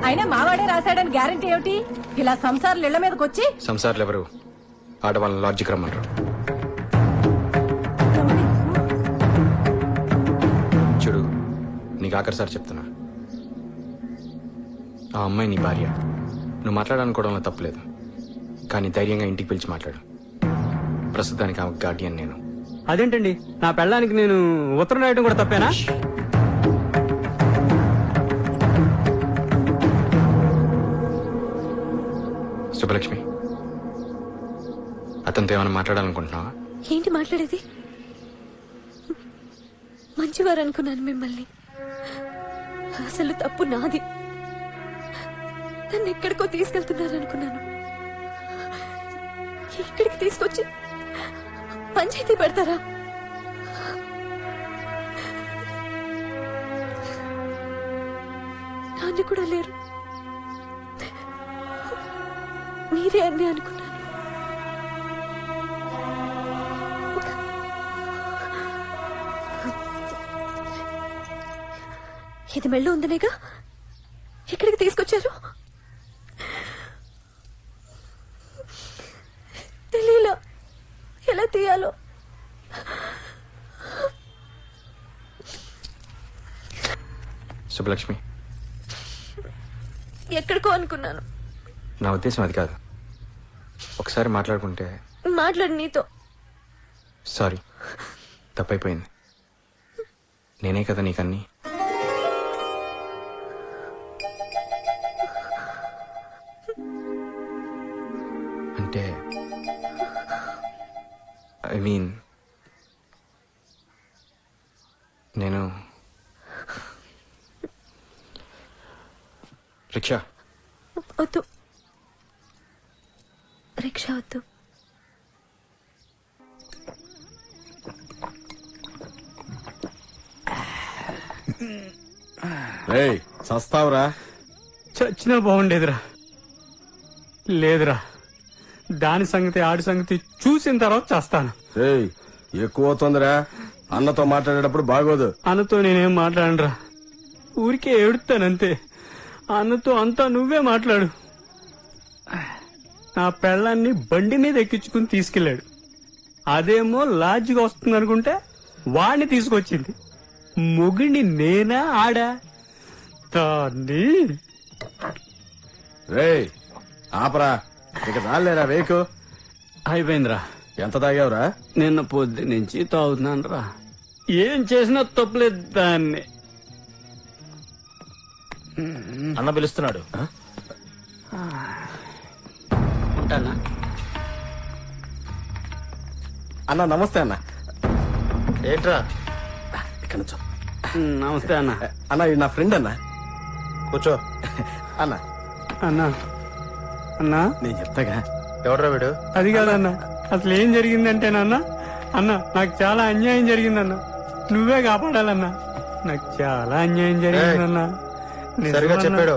అయినా మావాడే రాశాడని గ్యారంటీ ఏమిటి? ఇలా సంసారాలు ఇళ్ల మీదకి వచ్చి సంసార్లు ఎవరు? ఆడవాళ్ళని లాడ్జికి రమ్మంటారు. చూడు, నీకు ఆఖరిసారి చెప్తున్నా, ఆ అమ్మాయి నీ భార్య. నువ్వు మాట్లాడాలనుకోవడంలో తప్పులేదు, కానీ ధైర్యంగా ఇంటికి పిలిచి మాట్లాడు. ప్రస్తుతానికి ఆమె గార్డియన్ నేను. అదేంటండి, నా పెళ్ళానికి నేను ఉత్తరం రాయడం కూడా తప్పేనా? సుబ్బలక్ష్మి, అతనితో ఏమైనా మాట్లాడాలనుకుంటున్నావా? ఏంటి మాట్లాడేది? మంచివారు అనుకున్నాను మిమ్మల్ని. అసలు తప్పు నాది. నన్ను ఎక్కడికో తీసుకెళ్తున్నారనుకున్నాను. ఇక్కడికి తీసుకొచ్చి పంచాయతీ పెడతారా? నాన్న కూడా లేరు, మీరే అన్నీ అనుకున్నాను. ఇది మెళ్ళు ఉందనేగా ఎక్కడికి తీసుకొచ్చారు? తెలియలా ఎలా తీయాలో. శుభలక్ష్మి, ఎక్కడికో అనుకున్నాను. నా ఉద్దేశం అది కాదు. ఒకసారి మాట్లాడుకుంటే. మాట్లాడు నీతో. సారీ, తప్పైపోయింది. నేనే కదా నీకన్నీ. అంటే ఐ మీన్ నేను రిక్షా వద్దు, రిక్షా వద్దు. సస్తావురా? చచ్చినా బాగుండేదిరా. లేదురా, దాని సంగతి ఆడి సంగతి చూసిన తర్వాత చేస్తాను. ఎక్కువ అవుతుందిరా. అన్నతో మాట్లాడేటప్పుడు బాగోదు. అన్నతో నేనేం మాట్లాడరా, ఊరికే ఏడుతానంతే. అన్నతో అంతా నువ్వే మాట్లాడు. నా పెళ్ళాన్ని బండి మీద ఎక్కించుకుని తీసుకెళ్లాడు. అదేమో లాడ్జిగా వస్తుంది అనుకుంటే వాడిని తీసుకొచ్చింది. మొగిని నేనా ఆడా? దాన్ని ఆపరా, ఇక చాలేరా వేకు. అయిపోయిందిరా. ఎంత తాగావురా? నిన్న పొద్దు నుంచి తాగుతున్నాను రా. ఏం చేసినా తప్పులేదు దాన్ని. అన్న పిలుస్తున్నాడు. ఉంటానా? అన్న నమస్తే. అన్న ఏంట్రా? ఇక్కడ నుంచో. నమస్తే అన్న. అన్న ఇది నా ఫ్రెండ్ అన్న. కూర్చో. అన్న అన్నా అన్నా నేను చెప్తాగా. ఎవడ్రా వీడు? అది కాదన్నా, అసలు ఏం జరిగిందంటేనన్నా, అన్న నాకు చాలా అన్యాయం జరిగిందన్నా. నువ్వే కాపాడాలన్నా. నాకు చాలా అన్యాయం జరిగిందన్నా. సరిగా చెప్పాడు.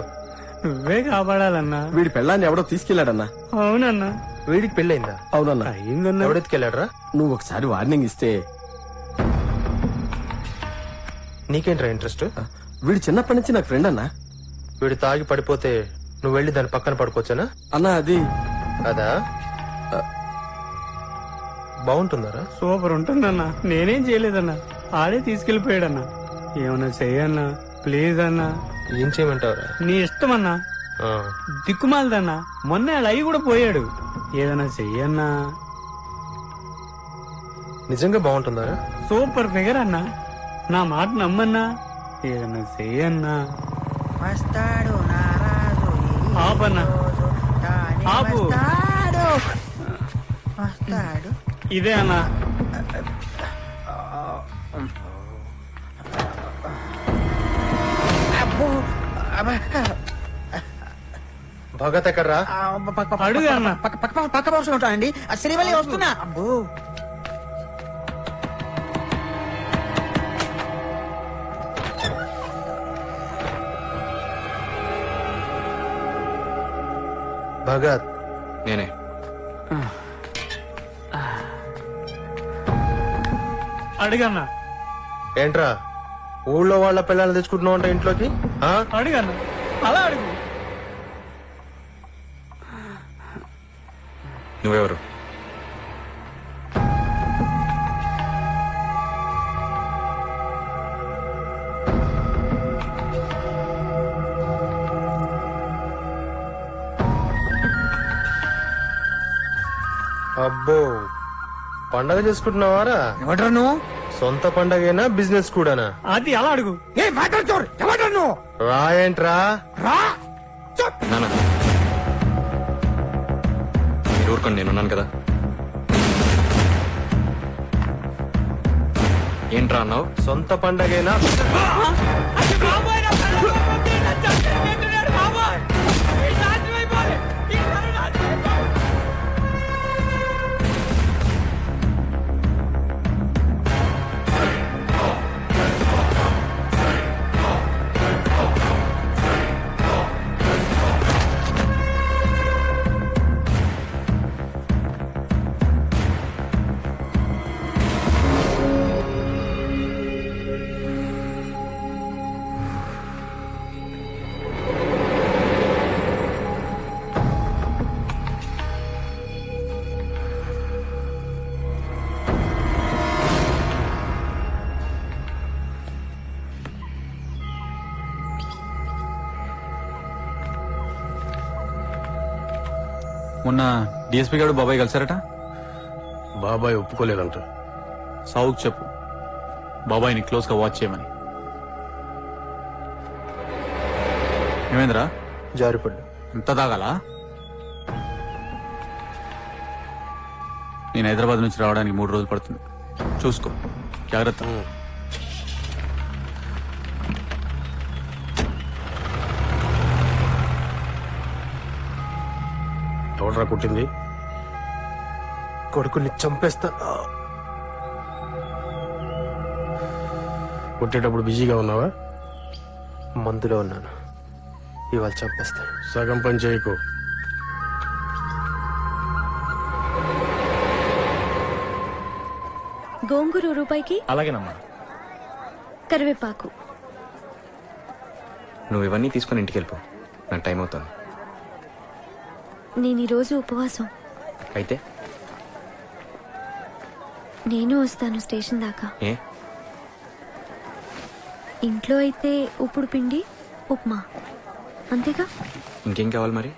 నువ్వే కాపాడాలన్నా. వీడి పెళ్ళాన్ని ఎవడో తీసుకెళ్లాడన్నా. అవునన్నా. వీడికి పెళ్ళయిందా? అవునన్నా. అయిందన్నా. ఎవడెత్తుకెళ్ళాడ్రా? నువ్వు ఒకసారి వార్నింగ్ ఇస్తే. నీకేంట్రా ఇంట్రెస్ట్? వీడు చిన్నప్పటి నుంచి నాకు ఫ్రెండ్ అన్నా. వీడు తాగి పడిపోతే నువ్వు వెళ్ళి దాని పక్కన పడుకోవచ్చానా? అన్నా అది అదా బాగుంటుందారా? సూపర్ ఉంటుందన్నా. నేనేం చేయలేదన్నా, ఆడే తీసుకెళ్లిపోయాడన్నా. ఏమన్నా చెయ్యన్నా ప్లీజ్ అన్నా. ఏం చేయమంటావురా? నీ ఇష్టం అన్నా. దిక్కుమాలదన్నా, మొన్న వాళ్ళ అయ్యి కూడా పోయాడు. ఏదైనా చెయ్యన్నా. నిజంగా బాగుంటుందారా? సూపర్ ఫిగర్ అన్నా. నా మాట నమ్మన్నా. ఏదైనా చెయ్యన్నా. వస్తాడు నారాజు ఆపన్నా. ఆపు. వస్తాడు. ఇదే అన్నా. భగత్ ఎక్కడ్రా? అడుగు అన్న. పక్క బాక్స్ ఉంటానండి. శ్రీవల్లి వస్తున్నా. అబ్బో భగత్ నేనే. అడుగన్నా. ఏంట్రా ఊళ్ళో వాళ్ళ పిల్లల్ని తెచ్చుకుంటున్నావు అంట ఇంట్లోకి? అడుగన్నా, అలా అడుగు. నువ్వెవరు? అబ్బో, పండగ చేసుకుంటున్నావారా? ఎవడ్రా నువ్వు? సొంత పండగైనా బిజినెస్ కూడానా? అది అలా అడుగు. ఏ మాట్లాడుతోరు? ఎవడ్రా నువ్వు? రా ఏంట్రా? రా. నాన్న మీరు ఊరుకోండి, నేనున్నాను కదా. ఏంట్రా అన్నావు? సొంత పండగైనా మొన్న డిఎస్పీ గారు బాబాయ్ కలిసారట. బాబాయ్ ఒప్పుకోలేదంట. సావుకు చెప్పు బాబాయ్ని క్లోజ్ గా వాచ్ చేయమని. ఏమైందిరా? జారిపడ్డా. ఎంత తాగాలా? నేను హైదరాబాద్ నుంచి రావడానికి 3 రోజులు పడుతుంది. చూసుకో, జాగ్రత్త. ఎవడ్రా కుట్టింది? కొడుకుని చంపేస్తా. కొట్టేటప్పుడు బిజీగా ఉన్నావా? మందులో ఉన్నాను. ఇవాళ చంపేస్తా. సగం పని చేయకు. గోంగూర రూపాయికి. అలాగేనమ్మా. కరివేపాకు. నువ్వు ఇవన్నీ తీసుకుని ఇంటికి వెళ్ళిపో, నాకు టైం అవుతుంది. నేను ఈరోజు ఉపవాసం. అయితే నేను వస్తాను స్టేషన్ దాకా. ఏ? ఇంట్లో అయితే ఉప్పుడు పిండి ఉప్మా అంతేగా. ఇంకేం కావాలి మరి?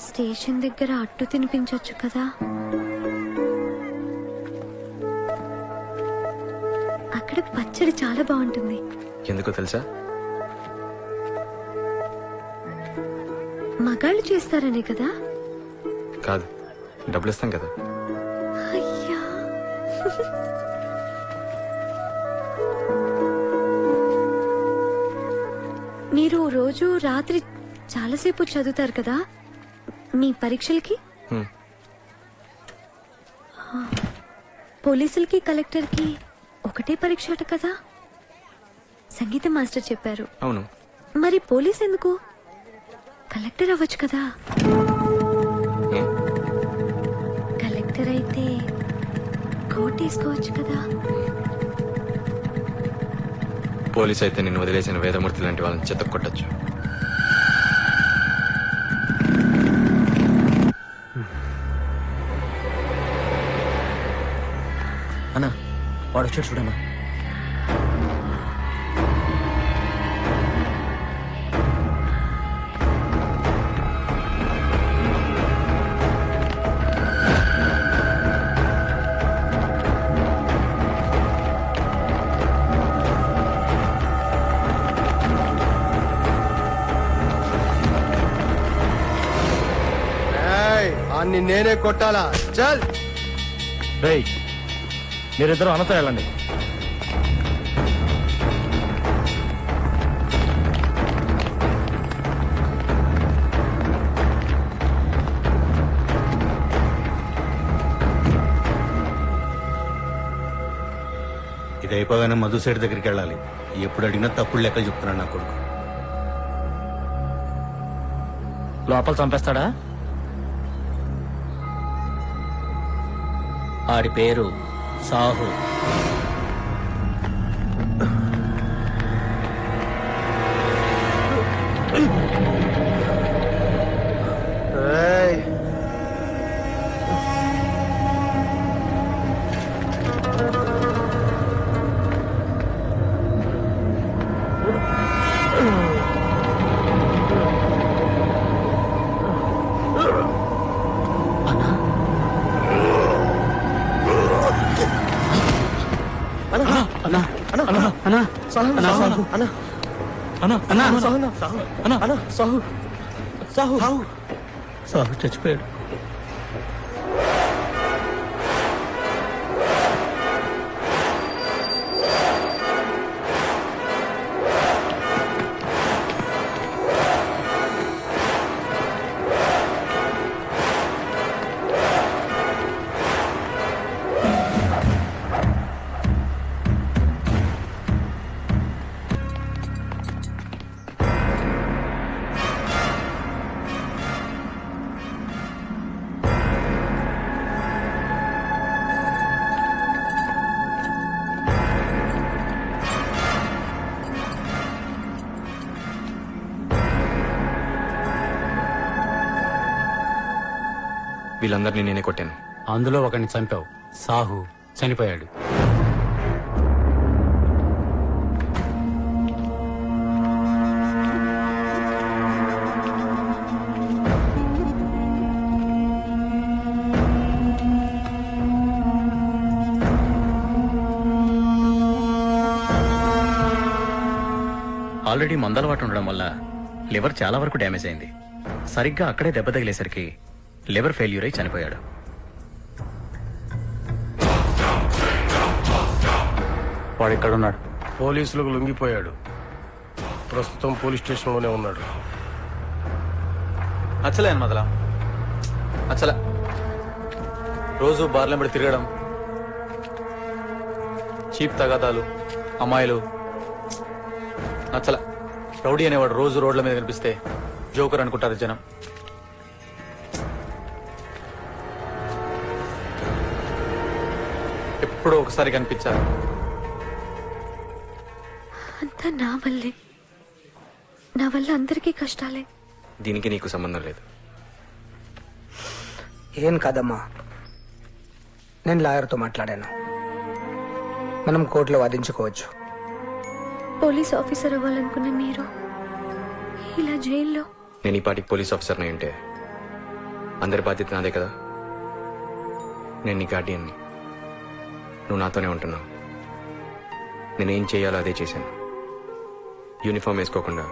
స్టేషన్ దగ్గర అట్టు తినిపించొచ్చు కదా. అక్కడ పచ్చడి చాలా బాగుంటుంది. ఎందుకో తెలుసా? మగాళ్ళు చేస్తారనే కదా. కాదు, డబ్బులు ఇస్తాం కదా. అయ్యా మీరు రోజు రాత్రి చాలాసేపు చదువుతారు కదా మీ పరీక్షలకి. హ్మ్. పోలీసులకి కలెక్టర్కి ఒకటే పరీక్ష అట కదా. సంగీత మాస్టర్ చెప్పారు. అవును. మరి పోలీస్ ఎందుకు? కలెక్టర్ అవ్వచ్చు కదా. ఏ? కలెక్టర్ అయితే కోట్ వేసుకోవచ్చు కదా. పోలీస్ అయితే నిన్ను వదిలేసిన వేదమూర్తి లాంటి వాళ్ళని చెత్త కొట్టచ్చు. అన్నా వాడు వచ్చాడు చూడన్నా. అన్ని నేనే కొట్టాలా? చల్. రేయ్, మీరిద్దరూ అన్నతో వెళ్ళండి. ఇది అయిపోగానే మధు సైడ్ దగ్గరికి వెళ్ళాలి. ఎప్పుడు అడిగినా తప్పుడు లెక్కలు చెప్తున్నాడు నా కొడుకు. లోపల చంపేస్తాడా? ఆడి పేరు సాహు. సాహు చచ్చిపోయాడు. వీళ్ళందరినీ నేనే కొట్టాను. అందులో ఒకరిని చంపావు. సాహు చనిపోయాడు. ఆల్రెడీ మందలవాటు ఉండడం వల్ల లివర్ చాలా వరకు డ్యామేజ్ అయింది. సరిగ్గా అక్కడే దెబ్బ తగిలేసరికి లివర్ ఫెయిల్యూర్ అయి చనిపోయాడు. వాడు ఎక్కడున్నాడు? పోలీసులకు లొంగిపోయాడు. ప్రస్తుతం పోలీస్ స్టేషన్లోనే ఉన్నాడు. నచ్చలే అని మొదల నచ్చలే. రోజు బార్లెంబడి తిరగడం, చీప్ తగాదాలు, అమ్మాయిలు నచ్చలే. రౌడీ అనేవాడు రోజు రోడ్ల మీద కనిపిస్తే జోకర్ అనుకుంటారు జనం. ఎప్పుడో ఒకసారి కనిపించారు. అంతా నా వల్లే. నా వల్ల అందరికీ కష్టాలే. దీనికి నీకు సంబంధం లేదు. ఏం కాదమ్మా, నేను లాయర్తో మాట్లాడాను. మనం కోర్టులో వాదించుకోవచ్చు. పోలీస్ ఆఫీసర్ అవ్వాలనుకున్న మీరు ఇలా జైల్లో. నేను ఈ పాటికి పోలీస్ ఆఫీసర్ని అంటే అందరి బాధ్యత నాదే కదా. నేను నీ గార్డియన్ని. నువ్వు నాతోనే ఉంటున్నావు. నేనేం చేయాలో అదే చేశాను. యూనిఫామ్ వేసుకోకుండా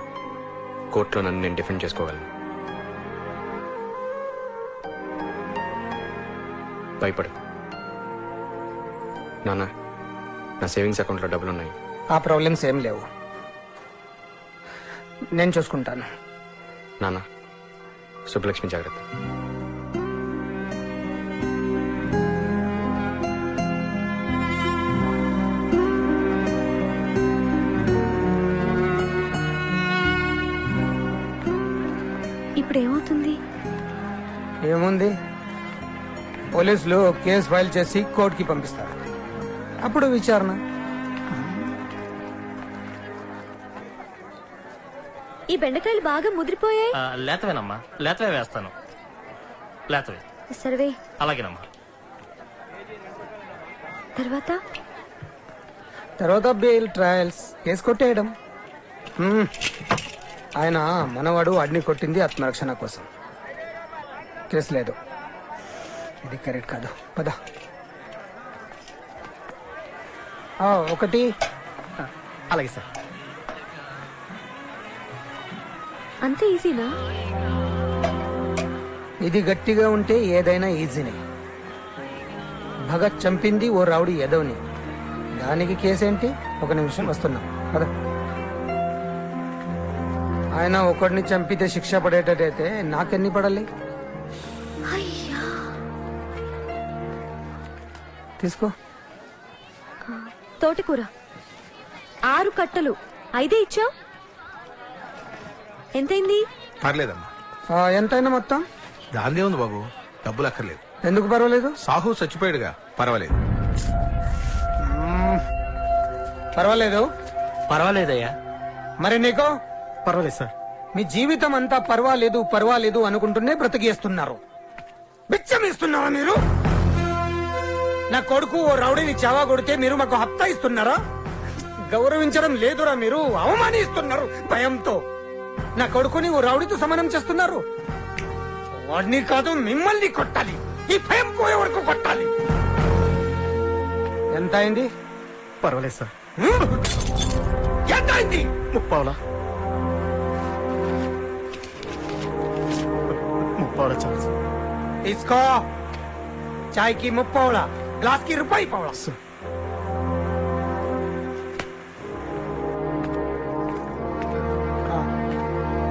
కోర్టులో నన్ను నేను డిఫెండ్ చేసుకోగలను. భయపడు నాన్న. నా సేవింగ్స్ అకౌంట్లో డబ్బులున్నాయి. ఆ ప్రాబ్లమ్స్ ఏం లేవు, నేను చూసుకుంటాను. నాన్న, సుబ్బలక్ష్మి జాగ్రత్త. ఇప్పుడు ఏమవుతుంది? ఏముంది, పోలీసులు కేసు ఫైల్ చేసి కోర్టుకి పంపిస్తారు. అప్పుడు విచారణ. ఈ బెండకాయలు బాగా ముదిరిపోయాయి. లేతవేనమ్మా, లేతవే వేస్తాను. లేతవే. సర్వే. అలాగేనమ్మా. తర్వాత బెయిల్, ట్రయల్స్, కేసు కొట్టేయడం. ఆయన మనవాడు అడ్ని కొట్టింది ఆత్మరక్షణ కోసం. కేసు లేదు. ఇది కరెక్ట్ కాదు. పద. ఒకటి. అలాగే సార్. అంత ఈజీనా? ఇది గట్టిగా ఉంటే ఏదైనా ఈజీనే. భగత్ చంపింది ఓ రౌడీ ఎదవని. దానికి కేసేంటి? ఒక నిమిషం వస్తున్నాం. పద. ఆయన ఒకడిని చంపితే శిక్ష పడేటట్టయితే నాకెన్ని పడాలి? తీసుకో. తోటకూర 6 కట్టలు 5 ఇచ్చా. ఎంతైంది? పర్లేదమ్మా. ఎంతైనా మొత్తం? దాందే ఉంది బాబు, డబ్బులు అక్కర్లేదు. ఎందుకు పర్వాలేదు? సాహు చచ్చిపోయాడుగా, పర్వాలేదు. పర్వాలేదు. పర్వాలేదయ్యా. మరి నీకో? పర్వాలేదు సార్. మీ జీవితం అంతా పర్వాలేదు పర్వాలేదు అనుకుంటూనే బ్రతికేస్తున్నారు. బిచ్చం ఇస్తున్నారా మీరు? నా కొడుకు ఓ రౌడీని చావా కొడితే మీరు మాకు హప్తా ఇస్తున్నారా? గౌరవించడం లేదురా మీరు, అవమానిస్తున్నారు భయంతో. నా కొడుకుని ఓ రౌడీతో సమానం చేస్తున్నారు. వాడిని కాదు మిమ్మల్ని కొట్టాలి. ఈ భయం పోయే వరకు కొట్టాలి. ఎంత అయింది? పర్వాలేదు సార్. ఎంత అయింది? 30 చాలు సార్. తీసుకో. చాయ్ కి 30, గ్లాస్ కి ₹1.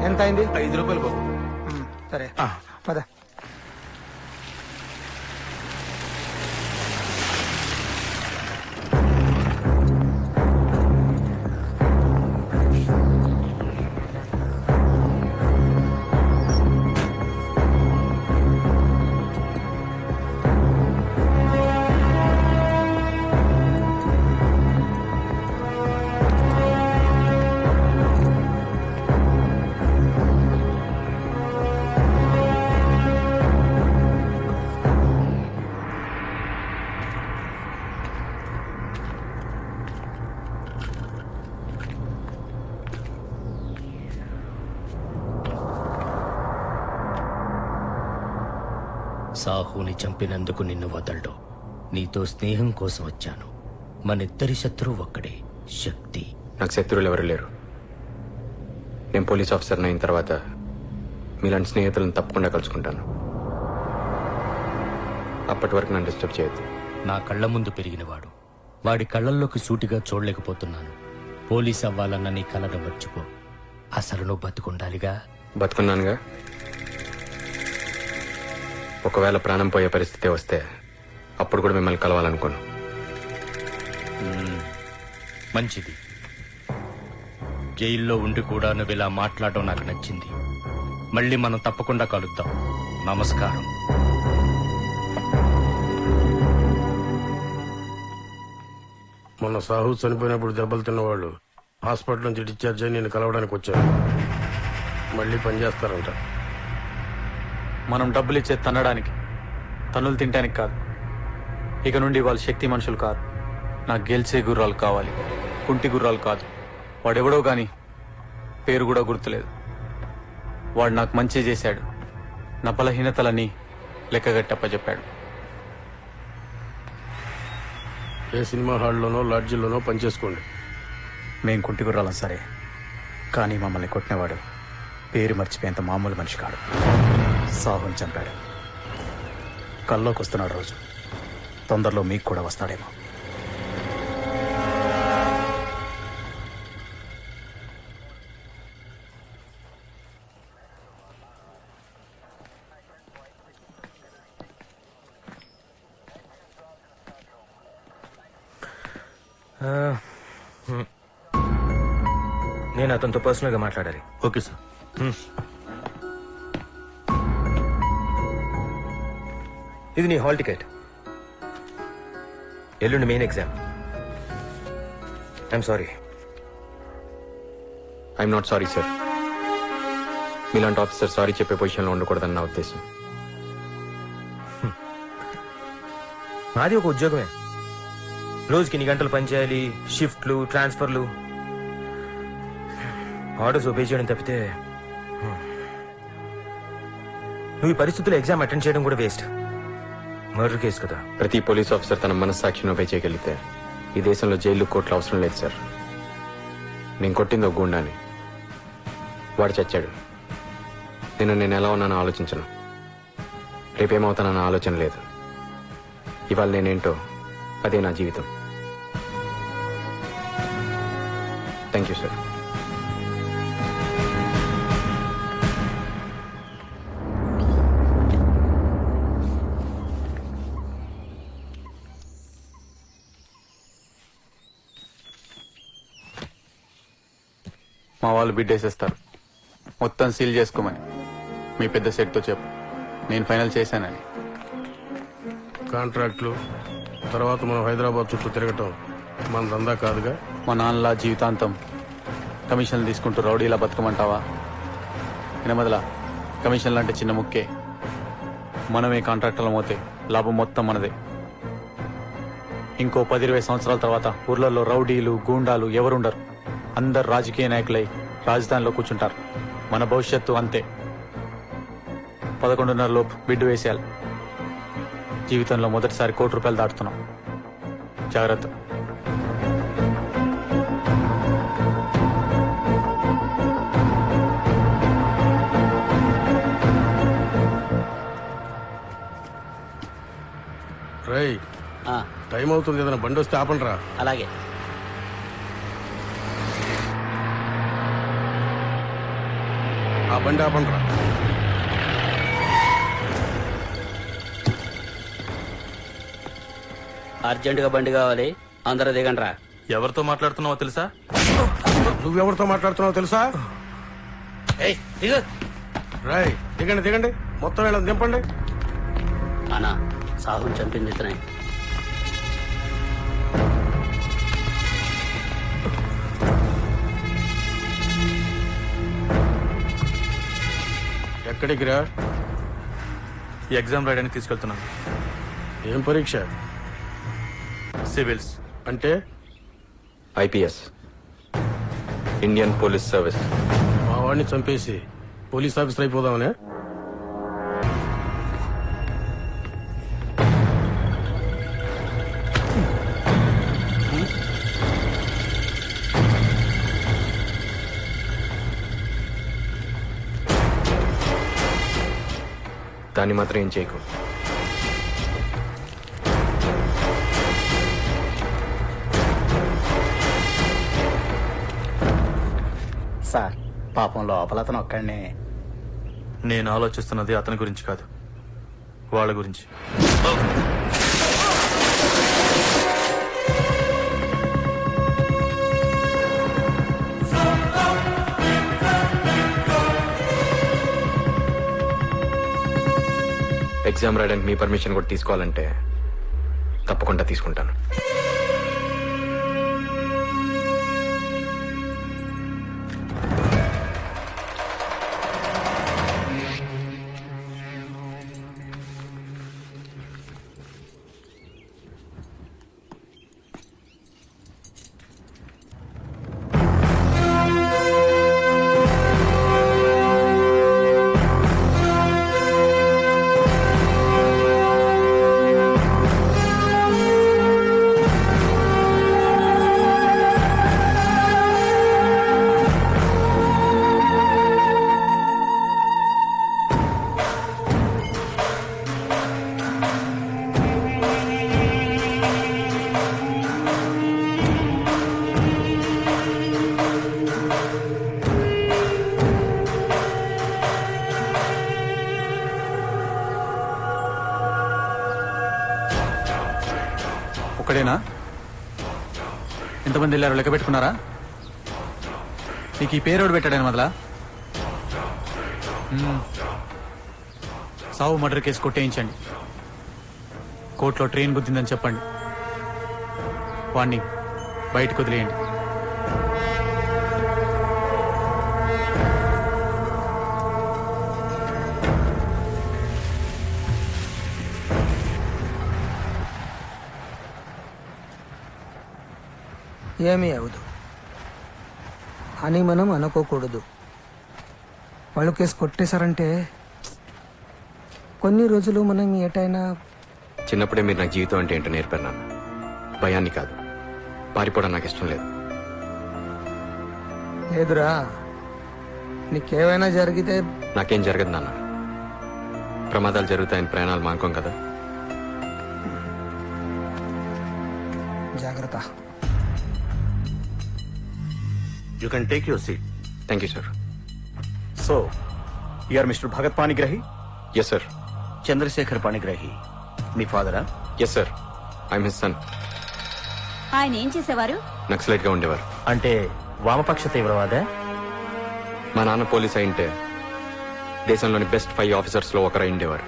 ఎంత అయింది? ₹5 బాబు. సరే పద. సాహుని చంపినందుకు నిన్ను వదలడు. నీతో స్నేహం కోసం వచ్చాను. మనిద్దరి శత్రువు ఒక్కడే, శక్తి. నాకు శత్రువులు ఎవరు లేరు. నేను పోలీస్ ఆఫీసర్ని అయిన తర్వాత మీలాంటి స్నేహితులను తప్పకుండా కలుసుకుంటాను. అప్పటి వరకు నన్ను డిస్టర్బ్ చేయొద్దు. నా కళ్ళ ముందు పెరిగినవాడు, వాడి కళ్ళల్లోకి సూటిగా చూడలేకపోతున్నాను. పోలీస్ అవ్వాలన్న నీ కలను మర్చిపో. అసలు నువ్వు బతుకుండాలిగా. బతుకున్నానుగా. ఒకవేళ ప్రాణం పోయే పరిస్థితి వస్తే అప్పుడు కూడా మిమ్మల్ని కలవాలనుకోను. మంచిది. జైల్లో ఉండి కూడా నువ్వు ఇలా మాట్లాడడం నాకు నచ్చింది. మళ్ళీ మనం తప్పకుండా కలుద్దాం. నమస్కారం. మొన్న సాహు చనిపోయినప్పుడు దెబ్బలు తిన్నవాళ్ళు హాస్పిటల్ నుంచి డిశ్చార్జ్ అయి నేను కలవడానికి వచ్చారు. మళ్ళీ పనిచేస్తారంట. మనం డబ్బులు ఇచ్చే తన్నడానికి, తన్నులు తినడానికి కాదు. ఇక నుండి వాళ్ళు శక్తి మనుషులు కాదు. నాకు గెలిచే గుర్రాలు కావాలి, కుంటి గుర్రాలు కాదు. వాడెవడో గాని పేరు కూడా గుర్తులేదు. వాడు నాకు మంచి చేశాడు. నా బలహీనతలని లెక్కగట్టప్పచెప్పాడు. ఏ సినిమా హాల్లోనో లాడ్జిల్లోనో పనిచేసుకోండి. మేం కుంటి గుర్రాలం సరే, కానీ మమ్మల్ని కొట్టినవాడు పేరు మర్చిపోయేంత మామూలు మనిషి కాడు. సాహుని చంపాడు. కల్లోకి వస్తున్నాడు రోజు. తొందరలో మీకు కూడా వస్తాడేమో. నేను అతనితో పర్సనల్ గా మాట్లాడాలి. Okay sir. ఇది నీ హాల్ టికెట్. ఎల్లుండి main exam. I'm sorry. I'm not sorry sir. మీలాంటి ఆఫీసర్ సారీ చెప్పే పొజిషన్లో ఉండకూడదని నా ఉద్దేశం. నాది ఒక ఉద్యోగమే. రోజుకి ఇన్ని గంటలు పనిచేయాలి, షిఫ్ట్లు, ట్రాన్స్ఫర్లు, ఆర్డర్స్ ఒబే చేయడం తప్పితే నువ్వు ఈ పరిస్థితుల్లో ఎగ్జామ్ అటెండ్ చేయడం కూడా వేస్ట్. మర్డర్ కేసు కదా. ప్రతి పోలీస్ ఆఫీసర్ తన మనస్సాక్షిని ఉపయోగ చేయగలిగితే ఈ దేశంలో జైలు కోర్టులు అవసరం లేదు సార్. నేను కొట్టింది ఒక గుండాని. వాడు చచ్చాడు. నేను ఎలా ఉన్నానో ఆలోచించను. రేపేమవుతానన్న ఆలోచన లేదు. ఇవాళ నేనేంటో అదే నా జీవితం. Thank you sir. మా వాళ్ళు బిడ్డేసేస్తారు. మొత్తం సీల్ చేసుకోమని మీ పెద్ద సెట్తో చెప్పు. నేను ఫైనల్ చేశానని. కాంట్రాక్ట్లు తర్వాత మనం హైదరాబాద్ చుట్టూ తిరగటం మన దందా కాదుగా. మా నాన్నలా జీవితాంతం కమిషన్లు తీసుకుంటూ రౌడీలా బతకమంటావా? వినమదలా, కమిషన్లు అంటే చిన్న ముక్కే. మనమే కాంట్రాక్టర్లం అవుతే లాభం మొత్తం మనదే. ఇంకో 10-20 సంవత్సరాల తర్వాత ఊర్లలో రౌడీలు, గూండాలు ఎవరుండరు. అందరు రాజకీయ నాయకులై రాజధానిలో కూర్చుంటారు. మన భవిష్యత్తు అంతే. 11:30 లోపు బిడ్డు వేసేయాలి. జీవితంలో మొదటిసారి ₹1,00,00,000 దాటుతున్నాం. జాగ్రత్త. రై, టైం అవుతుంది. ఏదైనా బండి వస్తే ఆపండి రా. అలాగే. ఆ బండి ఆపండి రా. అర్జెంటుగా బండి కావాలి. అందరూ దిగండి రా. ఎవరితో మాట్లాడుతున్నావో తెలుసా? నువ్వెవరితో మాట్లాడుతున్నావో తెలుసా? రై, దిగండి దిగండి. మొత్తం వీళ్ళని దింపండి. అన్నా, సాహుని చంపింది ఇతనే. ఎక్కడికి రా? ఎగ్జామ్ రాయడానికి తీసుకెళ్తున్నాను. ఏం పరీక్ష? సివిల్స్. అంటే ఐపీఎస్, ఇండియన్ పోలీస్ సర్వీస్. మా వాడిని చంపేసి పోలీస్ ఆఫీసర్ అయిపోదామనే? దాన్ని మాత్రం ఏం చేయకు. సార్ పాపం లోపల అతను ఒక్కడినే. నేను ఆలోచిస్తున్నది అతని గురించి కాదు, వాళ్ళ గురించి. ఎగ్జామ్ రాయడానికి మీ పర్మిషన్ కూడా తీసుకోవాలంటే తప్పకుండా తీసుకుంటాను. ఒక్కడేనా? ఎంతమంది వెళ్ళారో లెక్క పెట్టుకున్నారా? నీకు ఈ పేరోడు పెట్టాడని మొదలా సావు మర్డర్ కేసు కొట్టేయించండి. కోర్టులో ట్రైన్ గుద్దిందని చెప్పండి. వాణ్ణి బయటకు వదిలేయండి. ఏమీ అవదు అని మనం అనుకోకూడదు. వాళ్ళు కేసు కొట్టేశారంటే కొన్ని రోజులు మనం ఏటైనా. చిన్నప్పుడే మీరు నాకు జీవితం అంటే ఏంటో నేర్పారు నాన్న. భయాన్ని కాదు, పారిపోవడం నాకు ఇష్టం లేదు. లేదురా, నీకేమైనా జరిగితే. నాకేం జరగదు నాన్న. ప్రమాదాలు జరుగుతాయని ప్రయాణాలు మానుకోం కదా. జాగ్రత్త. You can take your seat. Thank you sir. So you are mister Bhagat Panigrahi? Yes sir. Chandrashekhar Panigrahi మీ ఫాదరా? Yes sir, I'm his son. ఆయన ఏం చేసేవారు? నక్సలైట్ గా ఉండేవారు. అంటే వామపక్ష తీవ్రవాదే? మా నాన్న పోలీస్ అయింటే దేశంలోని బెస్ట్ 5 ఆఫీసర్స్ లో ఒకరు ఉండేవారు.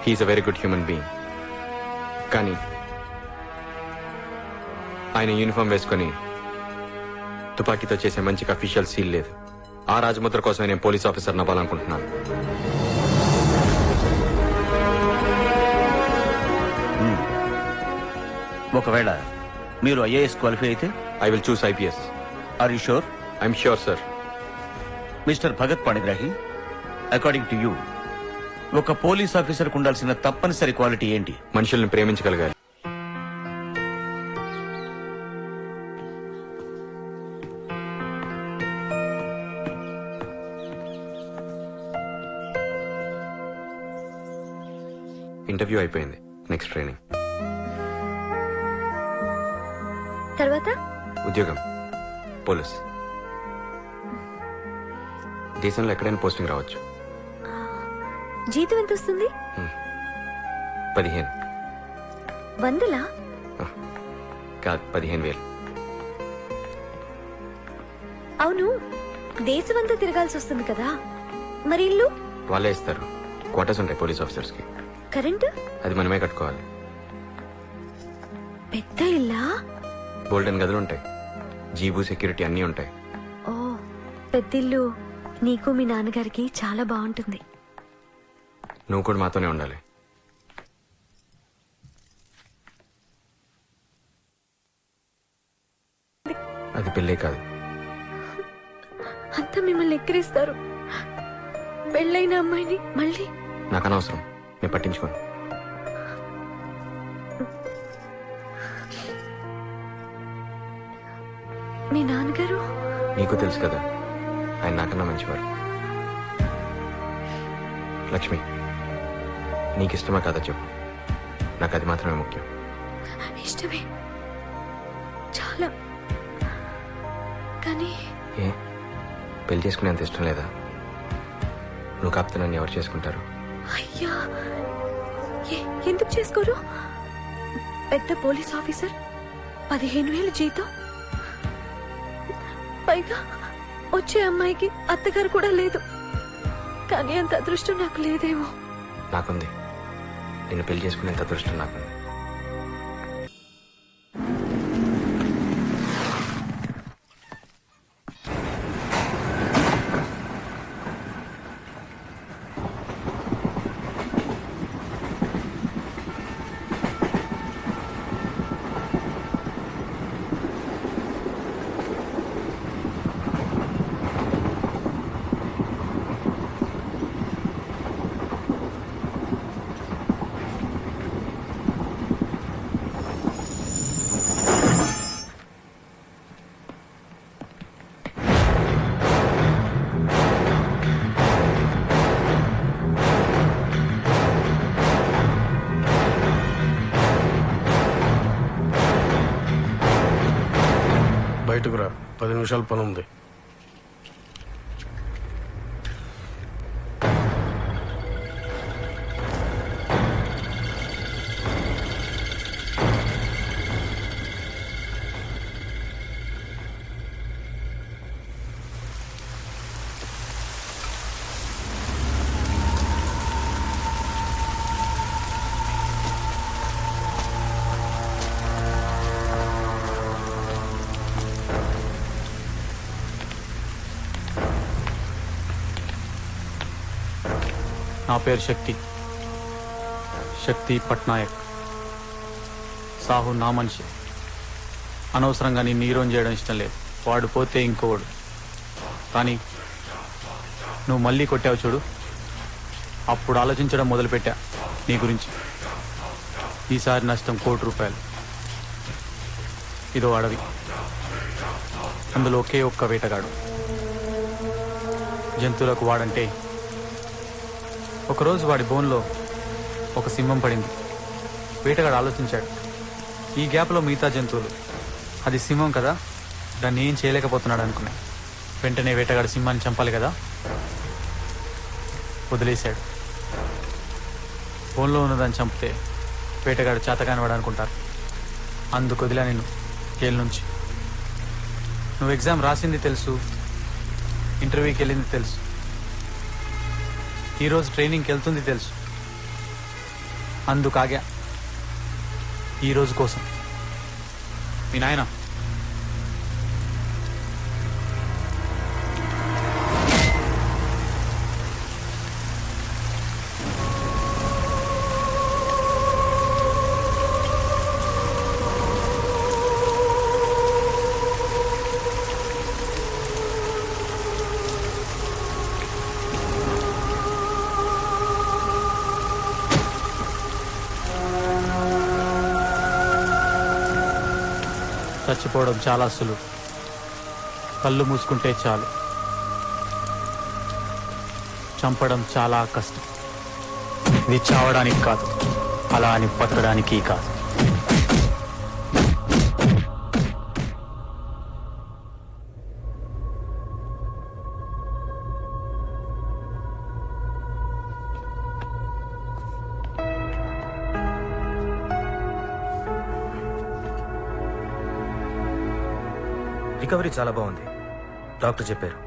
He is a very good human being. కానీ ఆయన యూనిఫామ్ వేసుకొని తుపాకీతో చేసే మంచికి అఫీషియల్ సీల్ లేదు. ఆ రాజముద్ర కోసమే నేను పోలీస్ ఆఫీసర్ అవ్వాలనుకుంటున్నాను. ఒకవేళ మీరు ఐఏఎస్ క్వాలిఫై అయితే I will choose IPS. Are you sure? I'm sure sir. Mister Bhagat Panigrahi, according to you ఒక పోలీస్ ఆఫీసర్కు ఉండాల్సిన తప్పనిసరి క్వాలిటీ ఏంటి? మనుషుల్ని ప్రేమించగలగాలి. ఇంటర్వ్యూ అయిపోయింది. Next training. తర్వాత ఉద్యోగం పోలీస్. దేశంలో ఎక్కడైనా పోస్టింగ్ రావచ్చు. జీతం ఎంత వస్తుంది? 15. 100? కాదు, 15,000. అవును, దేశమంతా తిరగాల్సి వస్తుంది కదా, మరి ఇల్లు? వాళ్ళే ఇస్తారు. క్వార్టర్స్ ఉంటాయి పోలీస్ ఆఫీసర్స్ కి. కరెంటు? అది మనమే కట్టుకోవాలి. పెద్ద ఇల్లా? గోల్డెన్ గదులు ఉంటాయి, జీబు, సెక్యూరిటీ అన్నీ ఉంటాయి. ఓ, పెద్దిల్లు. నీకు మీ నాన్నగారికి చాలా బాగుంటుంది. నువ్వు కూడా మాతోనే ఉండాలి. అది పెళ్ళే కాదు. అంతా మిమ్మల్ని ఎక్కిరిస్తారు. పెళ్ళైన అమ్మాయిని మళ్ళీ. నాకు అనవసరం, నేను పట్టించుకోను. మీ నాన్నగారు? నీకు తెలుసు కదా, ఆయన నాకన్నా మంచివారు. లక్ష్మి, నీకు ఇష్టమా కదా చెప్పు, నాకు అది మాత్రమే ముఖ్యం. ఇష్టమే చాలా. కానీ ఏ పెళ్లి చేసుకునేంత ఇష్టం లేదా? నువ్వు కాపుతే నన్ను ఎవరు చేసుకుంటారు? అయ్యా, ఎందుకు చేసుకోరు? పెద్ద పోలీస్ ఆఫీసర్, 15,000 జీతం, పైగా వచ్చే అమ్మాయికి అత్తగారు కూడా లేదు. కానీ అంత అదృష్టం నాకు లేదేమో. నాకుంది. నిన్ను పెళ్లి చేసుకునేంత అదృష్టం నాకుంది. బయటకు రా, 10 నిమిషాల పని ఉంది. నా పేరు శక్తి, శక్తి పట్నాయక్. సాహు నా మనిషి. అనవసరంగా నిన్ను హీరోని చేయడం ఇష్టం లేదు. వాడు పోతే ఇంకోవాడు. కానీ నువ్వు మళ్ళీ కొట్టావు చూడు, అప్పుడు ఆలోచించడం మొదలుపెట్టా నీ గురించి. ఈసారి నష్టం 1 కోటి రూపాయలు. ఇదో అడవి, అందులో ఒకే ఒక్క వేటగాడు. జంతువులకు వాడంటే. ఒకరోజు వాడి బోన్లో ఒక సింహం పడింది. వేటగాడు ఆలోచించాడు, ఈ గ్యాప్లో మిగతా జంతువులు, అది సింహం కదా, దాన్ని ఏం చేయలేకపోతున్నాడు అనుకున్నాయి. వెంటనే వేటగాడు సింహాన్ని చంపాలి కదా, వదిలేశాడు. బోన్లో ఉన్నదాన్ని చంపితే వేటగాడు చేతగాని వాడు అనుకుంటారు. అందుకు వదిలా నిన్ను జైలు నుంచి. నువ్వు ఎగ్జామ్ రాసింది తెలుసు, ఇంటర్వ్యూకి వెళ్ళింది తెలుసు, ఈరోజు ట్రైనింగ్కి వెళ్తుంది తెలుసు. అందుకు ఆగా, ఈరోజు కోసం. మీ నాయన చచ్చిపోవడం చాలా సులువు. కళ్ళు మూసుకుంటే చాలు. చంపడం చాలా కష్టం. ఇది చావడానికి కాదు, అలా అని బతకడానికి కాదు. రికవరీ చాలా బాగుంది, డాక్టర్ చెప్పారు.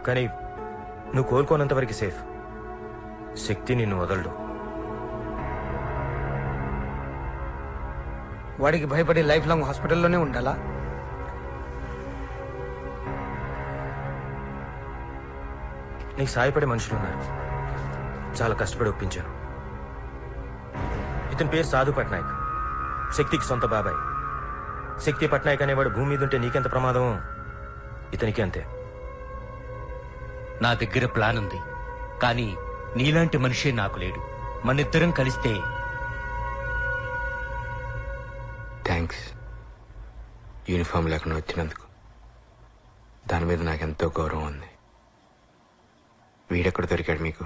కానీ నువ్వు కోలుకోనంత వరకు సేఫ్. శక్తి నిన్ను వదలడు. వాడికి భయపడి లైఫ్ లాంగ్ హాస్పిటల్లోనే ఉండాలా? నీకు సాయపడే మనుషులున్నారు. చాలా కష్టపడి ఒప్పించాను. ఇతని పేరు సాధు పట్నాయక్, శక్తికి సొంత బాబాయ్. శక్తి పట్నాయక్ అనేవాడు భూమి మీద ఉంటే నీకెంత ప్రమాదమో ఇతనికి అంతే. నా దగ్గర ప్లాన్ ఉంది, కానీ నీలాంటి మనిషే నాకు లేడు. మనిద్దరం కలిస్తే. థ్యాంక్స్, యూనిఫామ్ లేకుండా వచ్చినందుకు. దాని మీద నాకెంతో గౌరవం ఉంది. వీడెక్కడ దొరికాడు మీకు?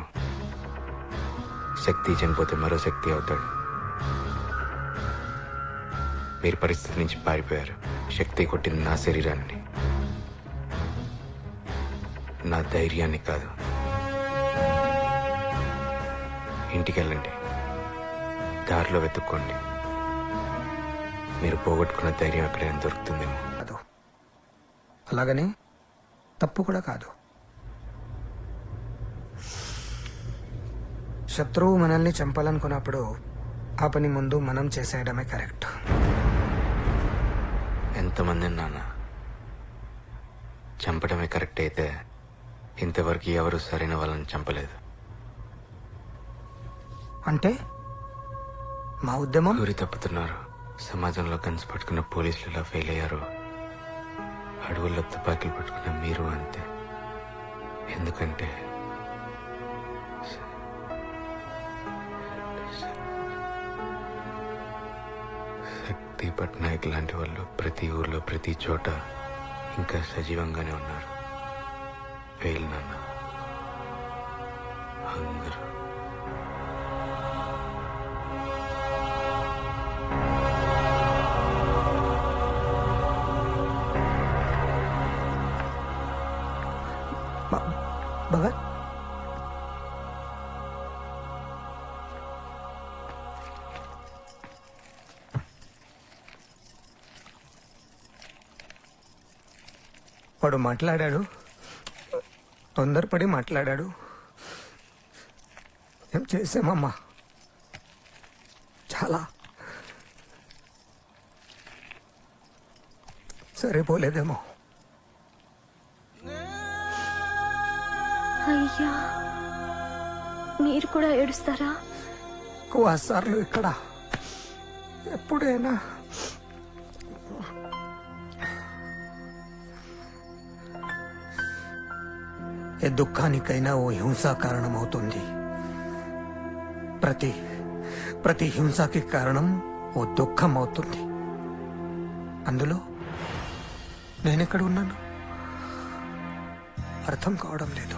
శక్తి చనిపోతే మరో శక్తి అవుతాడు. మీరు పరిస్థితి నుంచి పారిపోయారు. శక్తి కొట్టింది నా శరీరాన్ని, నా ధైర్యాన్ని కాదు. ఇంటికెళ్ళండి, దారిలో వెతుక్కోండి. మీరు పోగొట్టుకున్న ధైర్యం ఎక్కడైనా దొరుకుతుందేమో. అలాగని తప్పు కూడా కాదు. శత్రువు మనల్ని చంపాలనుకున్నప్పుడు ఆ పని ముందు మనం చేసేయడమే కరెక్ట్. ఎంతమంది నాన్న, చంపడమే కరెక్ట్ అయితే ఇంతవరకు ఎవరు సరైన వాళ్ళని చంపలేదు. అంటే మా ఉద్యమం గురి తప్పుతున్నారు. సమాజంలో గన్స్ పట్టుకున్న పోలీసులు ఎలా ఫెయిల్ అయ్యారో అడవుల్లో తుపాకీలు పట్టుకున్న మీరు అంతే. ఎందుకంటే శక్తి పట్నాయక్ లాంటి వాళ్ళు ప్రతి ఊర్లో ప్రతి చోట ఇంకా సజీవంగానే ఉన్నారు. ఫెయిల్ నాన్న, అందరూ. భగత్, వాడు మాట్లాడాడు, తొందరపడి మాట్లాడాడు. ఏం చేసామమ్మా, చాలా సరిపోలేదేమో. అయ్యా, మీరు కూడా ఏడుస్తారా? ఎక్కువ సార్లు ఇక్కడ ఎప్పుడైనా ఏ దుఃఖానికైనా ఓ హింస కారణమవుతుంది. ప్రతి హింసకి కారణం ఓ దుఃఖం అవుతుంది. అందులో నేనెక్కడ ఉన్నాను అర్థం కావడం లేదు.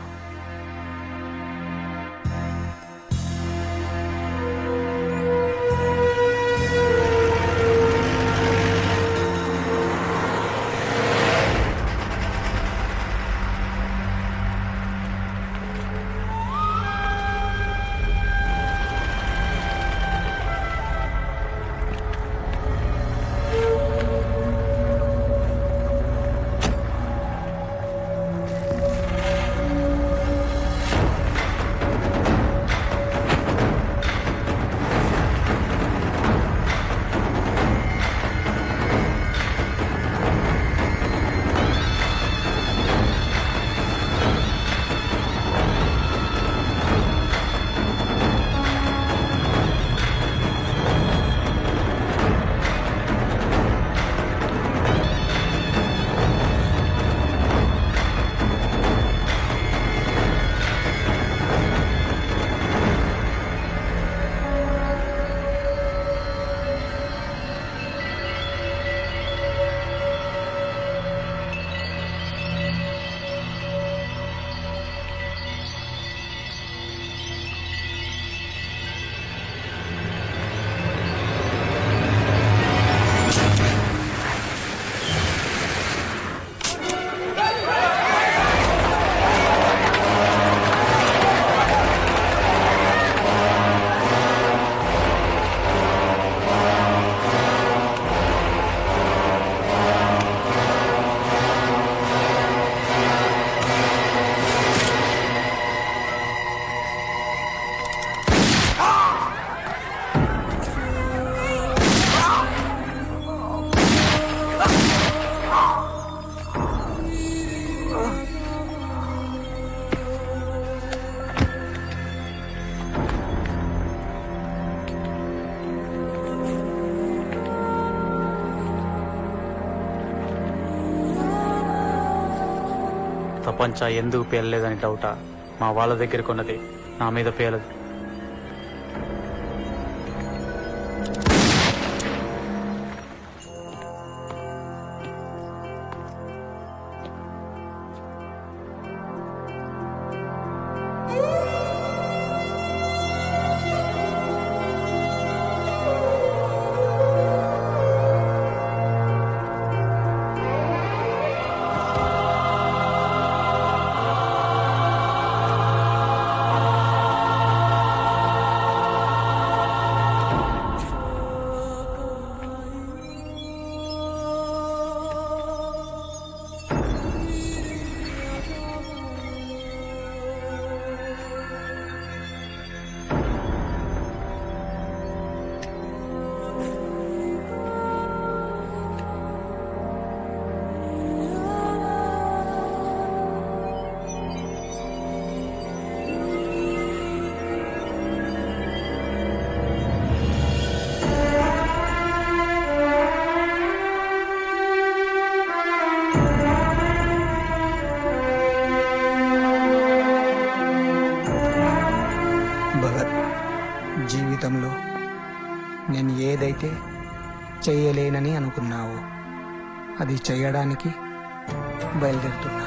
ప్రపంచ ఎందుకు పేలలేదని డౌటా? మా వాళ్ళ దగ్గర కొన్నది నా మీద పేలదు. జీవితంలో నేను ఏదైతే చేయలేనని అనుకున్నావో అది చేయడానికి బయలుదేరుతున్నాను.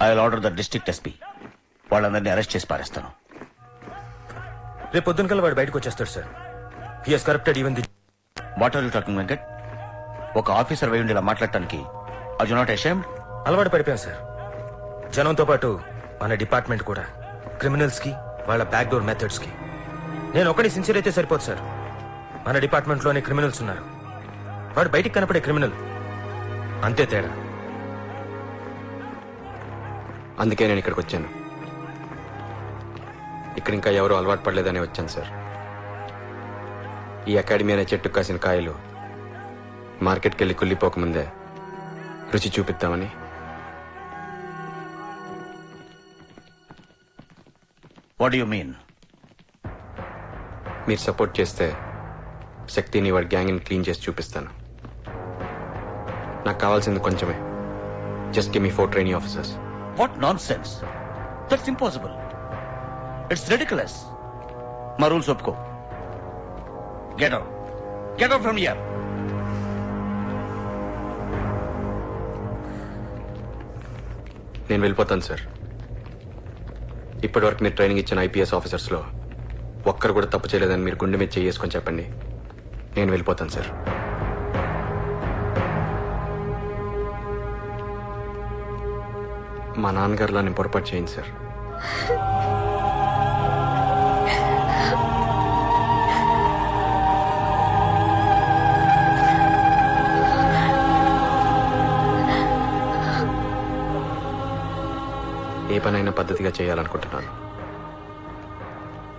I order the district SP. వాళ్ళందరినీ అరెస్ట్ చేసి పారేస్తాను. రేపు పొద్దునకల్లా వాడు బయటకు వచ్చేస్తాడు sir. He has corrupted even the. What are you talking Venkat? ఒక ఆఫీసర్ వై ఉండి ఇలా మాట్లాడటానికి ఆర్ యు నాట్ అషేమ్డ్? అలవాటు పడిపోయాం సార్. జనంతో పాటు మన డిపార్ట్మెంట్ కూడా క్రిమినల్స్ కి వాళ్ళ బ్యాక్ డోర్ మెథడ్స్ కి. నేను ఒకటి సిన్సియర్ అయితే సరిపోదు సార్. మన డిపార్ట్మెంట్ లోనే క్రిమినల్స్ ఉన్నారు. వాడు బయటికి కనపడే క్రిమినల్ అంతే తేడా. అందుకే నేను ఇక్కడికి వచ్చాను. ఇక్కడ ఇంకా ఎవరు అలవాటు పడలేదని వచ్చాను సార్. ఈ అకాడమీ అనే చెట్టు కాసిన కాయలు మార్కెట్కి వెళ్ళి కుళ్ళిపోకముందే రుచి చూపిద్దామని. What you mean? మీరు సపోర్ట్ చేస్తే శక్తిని వాడి గ్యాంగ్ని క్లీన్ చేసి చూపిస్తాను. నాకు కావాల్సింది కొంచెమే. Just give me 4 training officers. What nonsense! That's impossible. It's ridiculous. మా రూల్స్ ఒప్పుకో. Get out. Get out from here. నేను వెళ్ళిపోతాను సార్. ఇప్పటివరకు మీరు ట్రైనింగ్ ఇచ్చిన ఐపీఎస్ ఆఫీసర్స్లో ఒక్కరు కూడా తప్పు చేయలేదని మీరు గుండె మీద చేసుకొని చెప్పండి. నేను వెళ్ళిపోతాను సార్. మా నాన్నగారులా నేను పొరపాటు చేయండి సార్. ఏ పనైనా పద్ధతిగా చేయాలనుకుంటున్నాను.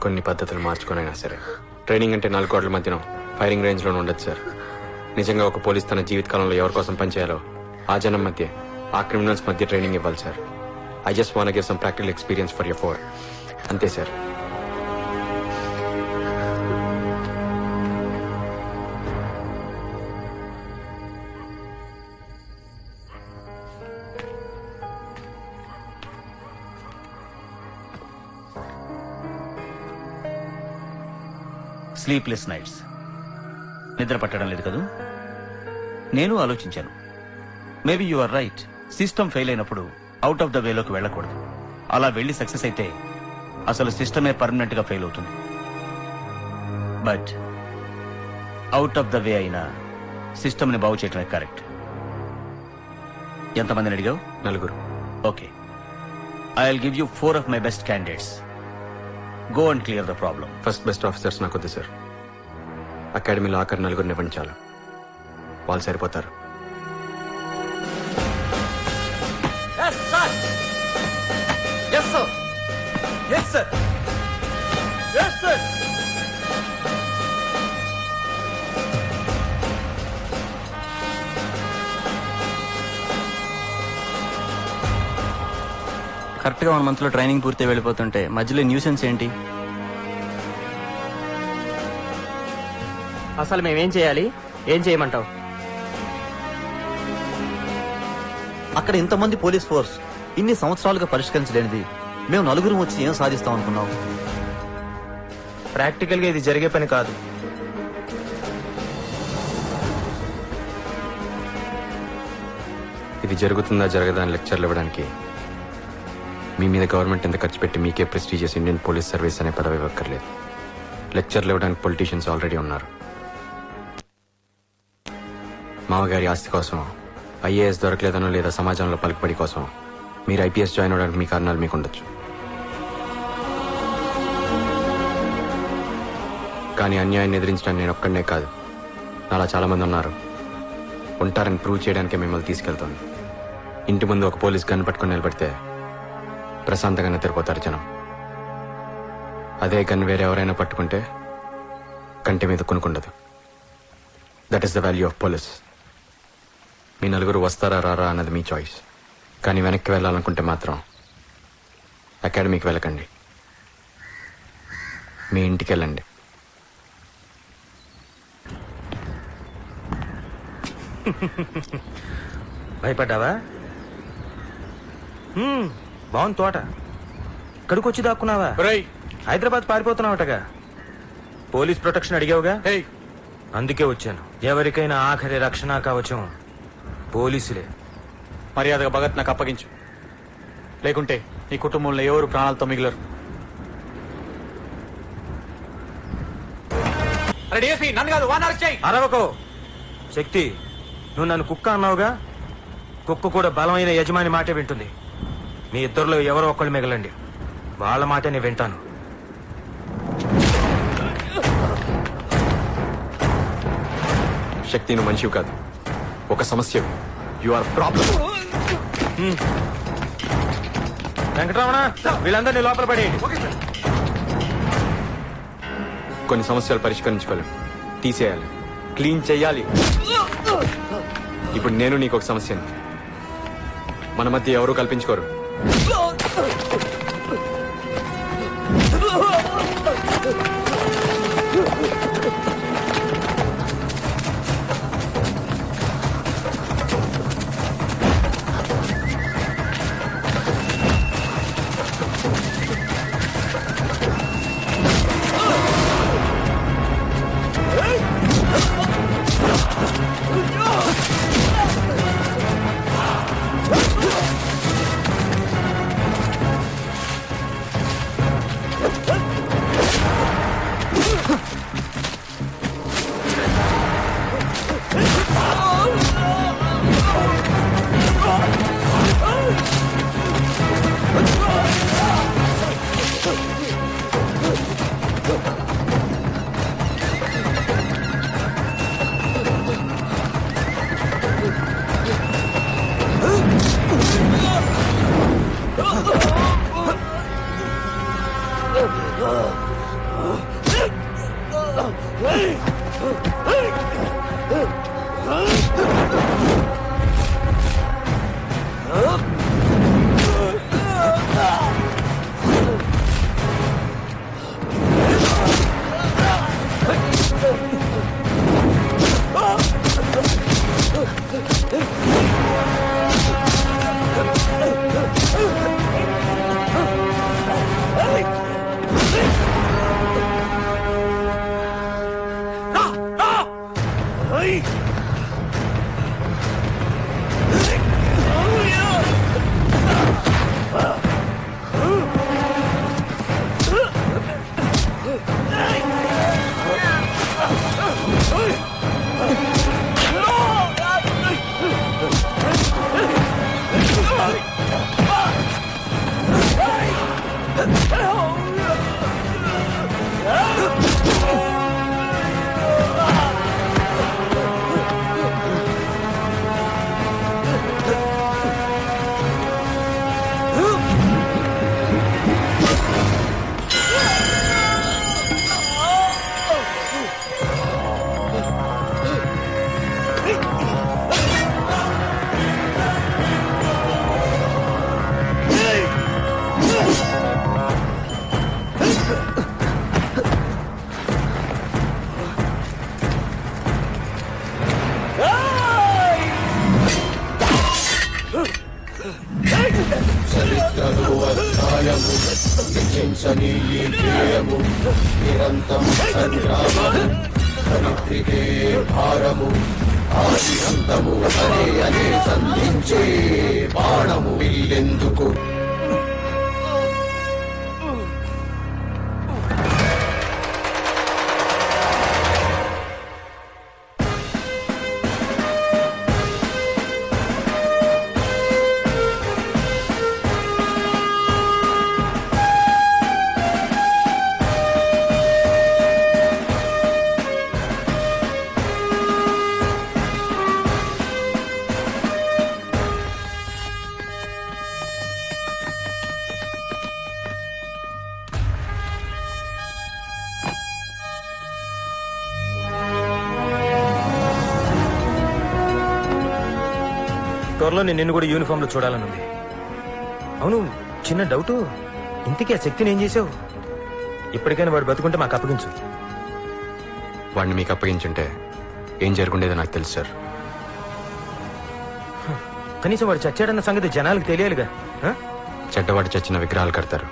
కొన్ని పద్ధతులు మార్చుకొనైనా సరే. ట్రైనింగ్ అంటే 4 గోడల మధ్యన ఫైరింగ్ రేంజ్ లో ఉండదు సార్. నిజంగా ఒక పోలీస్ తన జీవితకాలంలో ఎవరి కోసం పనిచేయాలో ఆ జనం మధ్య, ఆ క్రిమినల్స్ మధ్య ట్రైనింగ్ ఇవ్వాలి sir. I just want give some practical experience for your 4. అంతే సార్. Sleepless nights. నిద్ర పట్టడం లేదు కదూ? నేను ఆలోచించాను. Maybe you are right. System fail అయినప్పుడు అవుట్ ఆఫ్ ద వేలోకి వెళ్ళకూడదు. అలా వెళ్ళి సక్సెస్ అయితే అసలు సిస్టమే పర్మనెంట్ గా ఫెయిల్ అవుతుంది. But out of the way అయినా సిస్టమ్ ని బాగు చేయటమే కరెక్ట్. ఎంతమందిని అడిగావు? 4. Okay, I will give you 4 of my best candidates. Go and clear the problem. First best officers నాకు వద్దు సార్. అకాడమీలో ఆఖరి 4 ఇవ్వండి చాలు. వాళ్ళు సరిపోతారు. Yes, sir. Yes, sir. Yes, sir. Yes, sir. Correct గా 1 month లో ట్రైనింగ్ పూర్తి వెళ్ళిపోతుంటే మధ్యలో న్యూసెన్స్ ఏంటి? అసలు మేమేం చేయాలి? ఏం చేయమంటావు? అక్కడ ఇంతమంది పోలీస్ ఫోర్స్ ఇన్ని సంవత్సరాలుగా పరిష్కరించలేనిది మేము 4 వచ్చి ఏం సాధిస్తాం అనుకున్నాం? ప్రాక్టికల్ గా ఇది జరిగే పని కాదు. ఇది జరుగుతుందా జరగదా అని లెక్చర్లు ఇవ్వడానికి మీ మీద గవర్నమెంట్ ఎంత ఖర్చు పెట్టి మీకే ప్రెస్టీజియస్ ఇండియన్ పోలీస్ సర్వీస్ అనే పదవి ఇవ్వక్కర్లేదు. లెక్చర్లు ఇవ్వడానికి పొలిటీషియన్స్ ఆల్రెడీ ఉన్నారు. మామగారి ఆస్తి కోసం, ఐఏఎస్ దొరకలేదనో లేదా సమాజంలో పలుకుబడి కోసం మీరు ఐపీఎస్ జాయిన్ అవడానికి మీ కారణాలు మీకు ఉండొచ్చు. కానీ అన్యాయాన్ని ఎదిరించడానికి నేను ఒక్కడనే కాదు, నాలా చాలా మంది ఉన్నారు. ఉంటారని ప్రూవ్ చేయడానికే మిమ్మల్ని తీసుకెళ్తాను. ఇంటి ముందు ఒక పోలీస్ గన్ పట్టుకుని నిలబడితే ప్రశాంతంగా నిద్రపోతారు జనం. అదే గన్ వేరే ఎవరైనా పట్టుకుంటే కంటి మీద కొనుక్కుండదు. That is the value of police. మీ నలుగురు వస్తారా రారా అన్నది మీ చాయిస్. కానీ వెనక్కి వెళ్ళాలనుకుంటే మాత్రం అకాడమీకి వెళ్ళకండి, మీ ఇంటికి వెళ్ళండి. భయపడ్డావా? బాగుంది తోట. ఇక్కడికి వచ్చి దాక్కున్నావా? హైదరాబాద్ పారిపోతున్నావటగా. పోలీస్ ప్రొటెక్షన్ అడిగావుగా, అందుకే వచ్చాను. ఎవరికైనా ఆఖరి రక్షణ కవచం పోలీసులే. మర్యాదగా భగత్ నాకు అప్పగించు, లేకుంటే నీ కుటుంబంలో ఎవరు ప్రాణాలతో మిగిలరు. అరవకో శక్తి. నువ్వు నన్ను కుక్క అన్నావుగా, కుక్క కూడా బలమైన యజమాని మాటే వింటుంది. మీ ఇద్దరిలో ఎవరో ఒక్కళ్ళు మిగలండి, వాళ్ళ మాటే నేను వింటాను. శక్తి, నువ్వు మనిషివి కాదు, ఒక సమస్య. You are problem. వెంకటరమణ, వీళ్ళందరినీ లోపల పడేయండి. కొన్ని సమస్యలు పరిష్కరించుకోలేం, తీసేయాలి, క్లీన్ చేయాలి. ఇప్పుడు నేను నీకు ఒక సమస్యని. మన మధ్య ఎవరూ కల్పించుకోరు. నిరంతం సంగ్రామం చరిత్రికే భారము ఆది అంతము అనే సంధించే బాణము విల్లెందుకు త్వరలో నేను నిన్ను కూడా యూనిఫామ్ లో చూడాలని ఉంది. అవును, చిన్న డౌట్, ఇంతకీ ఆ శక్తిని ఏం చేసావు? ఇప్పటికైనా వాడు బతుకుంటే మాకు అప్పగించు. వాడిని మీకు అప్పగించుంటే ఏం జరుగుండేదో నాకు తెలుసు సార్. కనీసం వాడు చచ్చాడన్న సంగతి జనాలకు తెలియాలిగా. చెడ్డవాడు చచ్చిన విగ్రహాలు కడతారు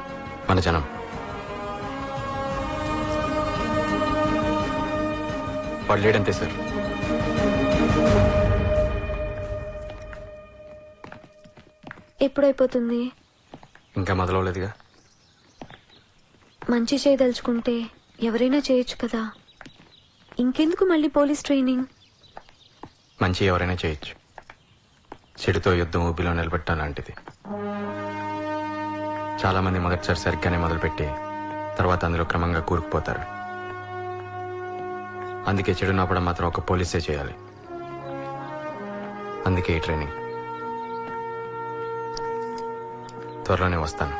మన జనం. వాడు లేడంతే సార్. ఎప్పుడైపోతుంది? ఇంకా మొదలవలేదుగా. మంచి చేయదలుచుకుంటే ఎవరైనా చేయొచ్చు కదా, ఇంకెందుకు మళ్ళీ పోలీస్ ట్రైనింగ్? మంచి ఎవరైనా చేయొచ్చు, చెడుతో యుద్ధం ఊబిలో నిలబెట్టడం లాంటిది. చాలా మంది మొదటిసారి సరిగ్గానే మొదలుపెట్టి తర్వాత అందులో క్రమంగా కూరుకుపోతారు. అందుకే చెడు నాపడం మాత్రం ఒక పోలీసే చేయాలి. అందుకే ఈ ట్రైనింగ్. త్వరలోనే వస్తాను.